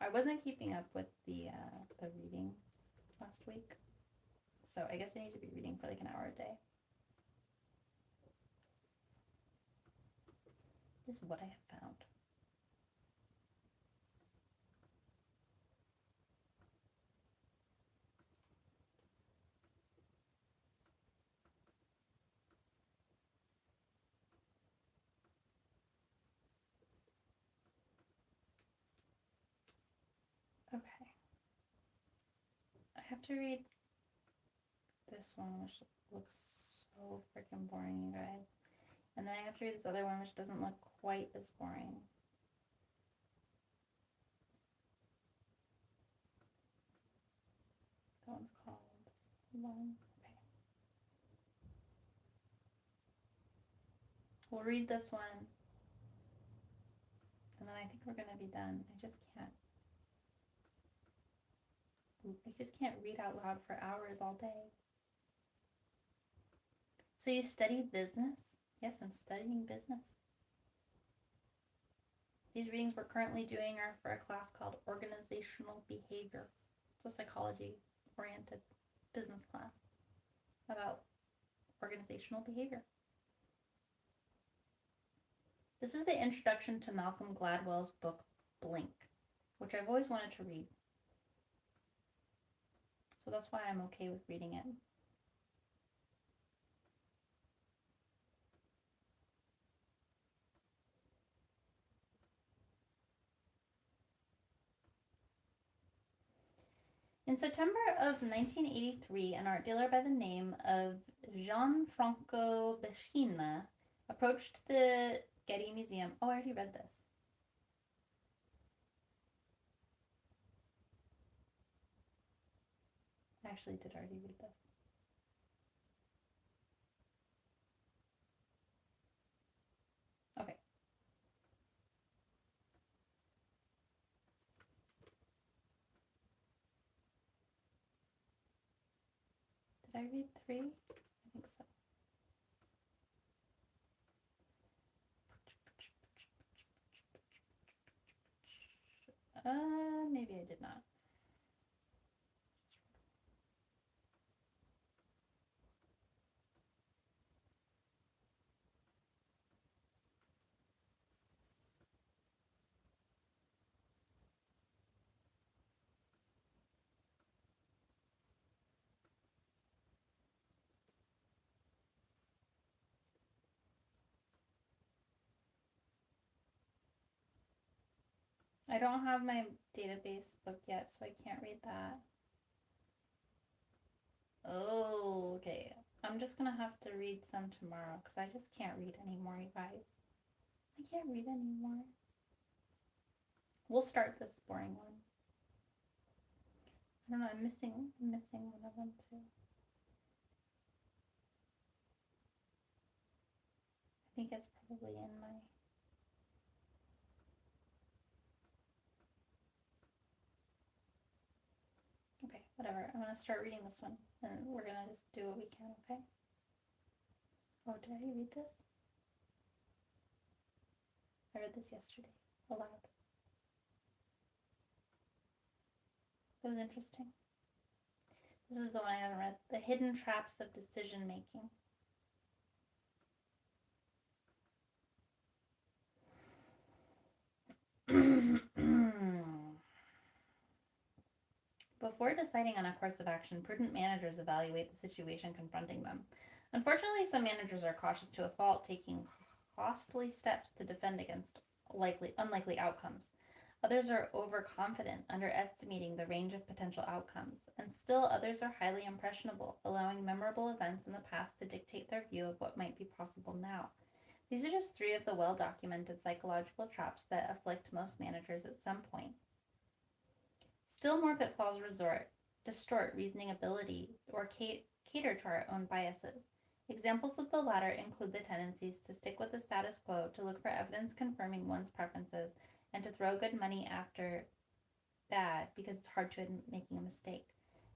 I wasn't keeping up with the reading last week, so I guess I need to be reading for like an hour a day. This is what I have found. Okay. I have to read this one, which looks so freaking boring, you guys. And then I have to read this other one, which doesn't look quite as boring. That one's called Long. Okay. We'll read this one. And then I think we're going to be done. I just can't read out loud for hours all day. So you study business? Yes, I'm studying business. These readings we're currently doing are for a class called Organizational Behavior. It's a psychology-oriented business class about organizational behavior. This is the introduction to Malcolm Gladwell's book, Blink, which I've always wanted to read. So that's why I'm okay with reading it. In September of 1983, an art dealer by the name of Gianfranco Beschina approached the Getty Museum. Oh, I already read this. I actually did already read this. Okay. Did I read 3? I think so. Maybe I did not. I don't have my database book yet, so I can't read that. Oh, okay. I'm just gonna have to read some tomorrow because I just can't read anymore, you guys. I can't read anymore. We'll start this boring one. I don't know, I'm missing one of them too. I think it's probably in my... Okay, whatever. I'm gonna start reading this one and we're gonna just do what we can, okay? Oh, did I read this? I read this yesterday, aloud. It was interesting. This is the one I haven't read. The Hidden Traps of Decision Making. Before deciding on a course of action, prudent managers evaluate the situation confronting them. Unfortunately, some managers are cautious to a fault, taking costly steps to defend against unlikely outcomes. Others are overconfident, underestimating the range of potential outcomes, and still others are highly impressionable, allowing memorable events in the past to dictate their view of what might be possible now. These are just three of the well documented psychological traps that afflict most managers at some point. Still more pitfalls distort reasoning ability, or cater to our own biases. Examples of the latter include the tendencies to stick with the status quo, to look for evidence confirming one's preferences, and to throw good money after bad because it's hard to admit making a mistake.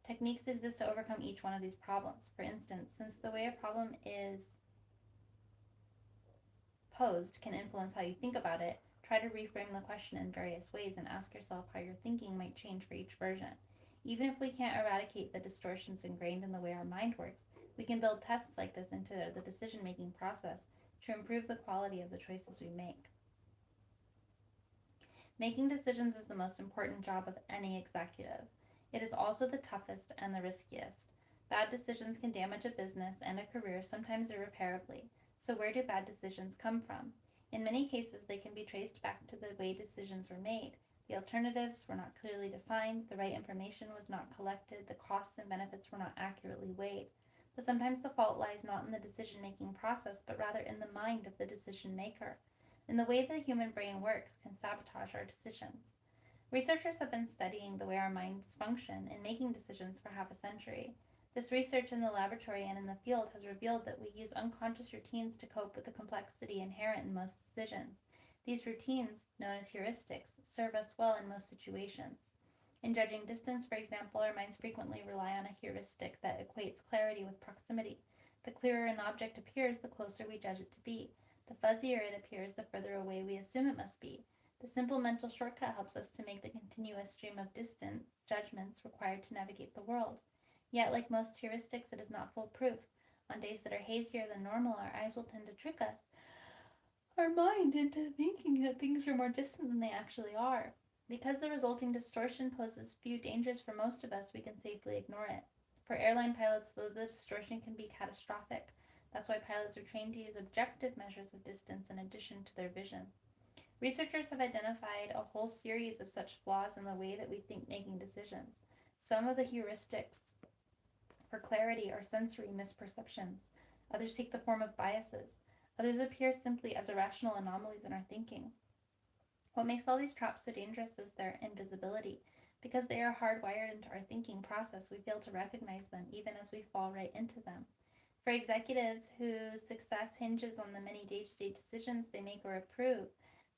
Techniques exist to overcome each one of these problems. For instance, since the way a problem is posed can influence how you think about it, try to reframe the question in various ways and ask yourself how your thinking might change for each version. Even if we can't eradicate the distortions ingrained in the way our mind works, we can build tests like this into the decision making process to improve the quality of the choices we make. Making decisions is the most important job of any executive. It is also the toughest and the riskiest. Bad decisions can damage a business and a career, sometimes irreparably. So, where do bad decisions come from? In many cases, they can be traced back to the way decisions were made. The alternatives were not clearly defined, the right information was not collected, the costs and benefits were not accurately weighed. But sometimes the fault lies not in the decision making process, but rather in the mind of the decision maker. And the way the human brain works can sabotage our decisions. Researchers have been studying the way our minds function in making decisions for half a century. This research in the laboratory and in the field has revealed that we use unconscious routines to cope with the complexity inherent in most decisions. These routines, known as heuristics, serve us well in most situations. In judging distance, for example, our minds frequently rely on a heuristic that equates clarity with proximity. The clearer an object appears, the closer we judge it to be. The fuzzier it appears, the further away we assume it must be. The simple mental shortcut helps us to make the continuous stream of distant judgments required to navigate the world. Yet, like most heuristics, it is not foolproof. On days that are hazier than normal, our eyes will tend to trick our mind into thinking that things are more distant than they actually are. Because the resulting distortion poses few dangers for most of us, we can safely ignore it. For airline pilots, though, the distortion can be catastrophic. That's why pilots are trained to use objective measures of distance in addition to their vision. Researchers have identified a whole series of such flaws in the way that we think making decisions. Some of the heuristics for clarity are sensory misperceptions. Others take the form of biases. Others appear simply as irrational anomalies in our thinking. What makes all these traps so dangerous is their invisibility. Because they are hardwired into our thinking process, we fail to recognize them even as we fall right into them. For executives whose success hinges on the many day-to-day decisions they make or approve,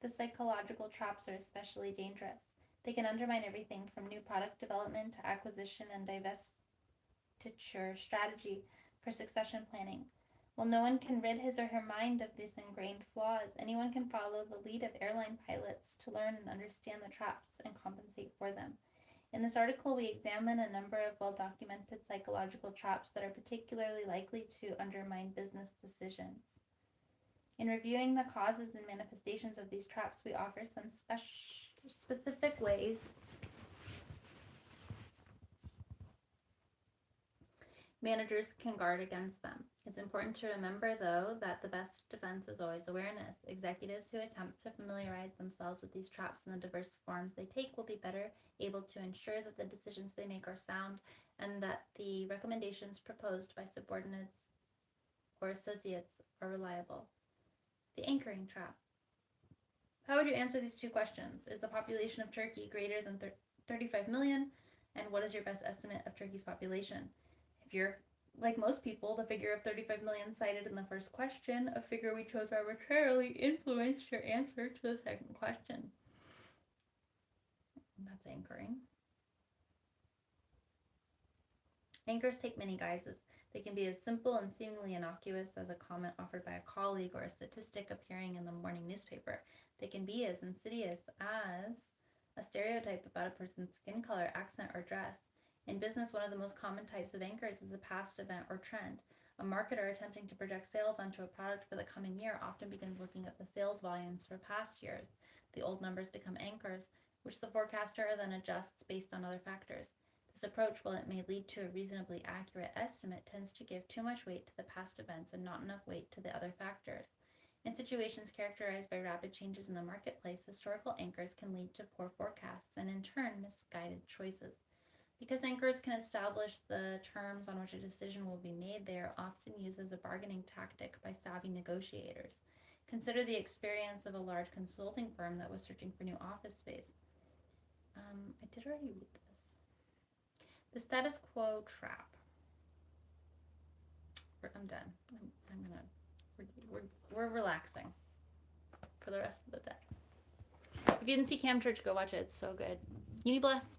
the psychological traps are especially dangerous. They can undermine everything from new product development to acquisition and divestiture strategy for succession planning. While no one can rid his or her mind of these ingrained flaws, anyone can follow the lead of airline pilots to learn and understand the traps and compensate for them. In this article, we examine a number of well-documented psychological traps that are particularly likely to undermine business decisions. In reviewing the causes and manifestations of these traps, we offer some specific ways managers can guard against them. It's important to remember, though, that the best defense is always awareness. Executives who attempt to familiarize themselves with these traps and the diverse forms they take will be better able to ensure that the decisions they make are sound and that the recommendations proposed by subordinates or associates are reliable. The anchoring trap. How would you answer these two questions? Is the population of Turkey greater than 35 million? And what is your best estimate of Turkey's population? If you're like most people, the figure of 35 million cited in the first question, a figure we chose arbitrarily, influenced your answer to the second question. That's anchoring. Anchors take many guises. They can be as simple and seemingly innocuous as a comment offered by a colleague or a statistic appearing in the morning newspaper. They can be as insidious as a stereotype about a person's skin color, accent, or dress. In business, one of the most common types of anchors is a past event or trend. A marketer attempting to project sales onto a product for the coming year often begins looking at the sales volumes for past years. The old numbers become anchors, which the forecaster then adjusts based on other factors. This approach, while it may lead to a reasonably accurate estimate, tends to give too much weight to the past events and not enough weight to the other factors. In situations characterized by rapid changes in the marketplace, historical anchors can lead to poor forecasts and, in turn, misguided choices. Because anchors can establish the terms on which a decision will be made, they are often used as a bargaining tactic by savvy negotiators. Consider the experience of a large consulting firm that was searching for new office space. I did already read this. The status quo trap. I'm done. We're relaxing for the rest of the day. If you didn't see Cam Church, go watch it. It's so good. Uni bless.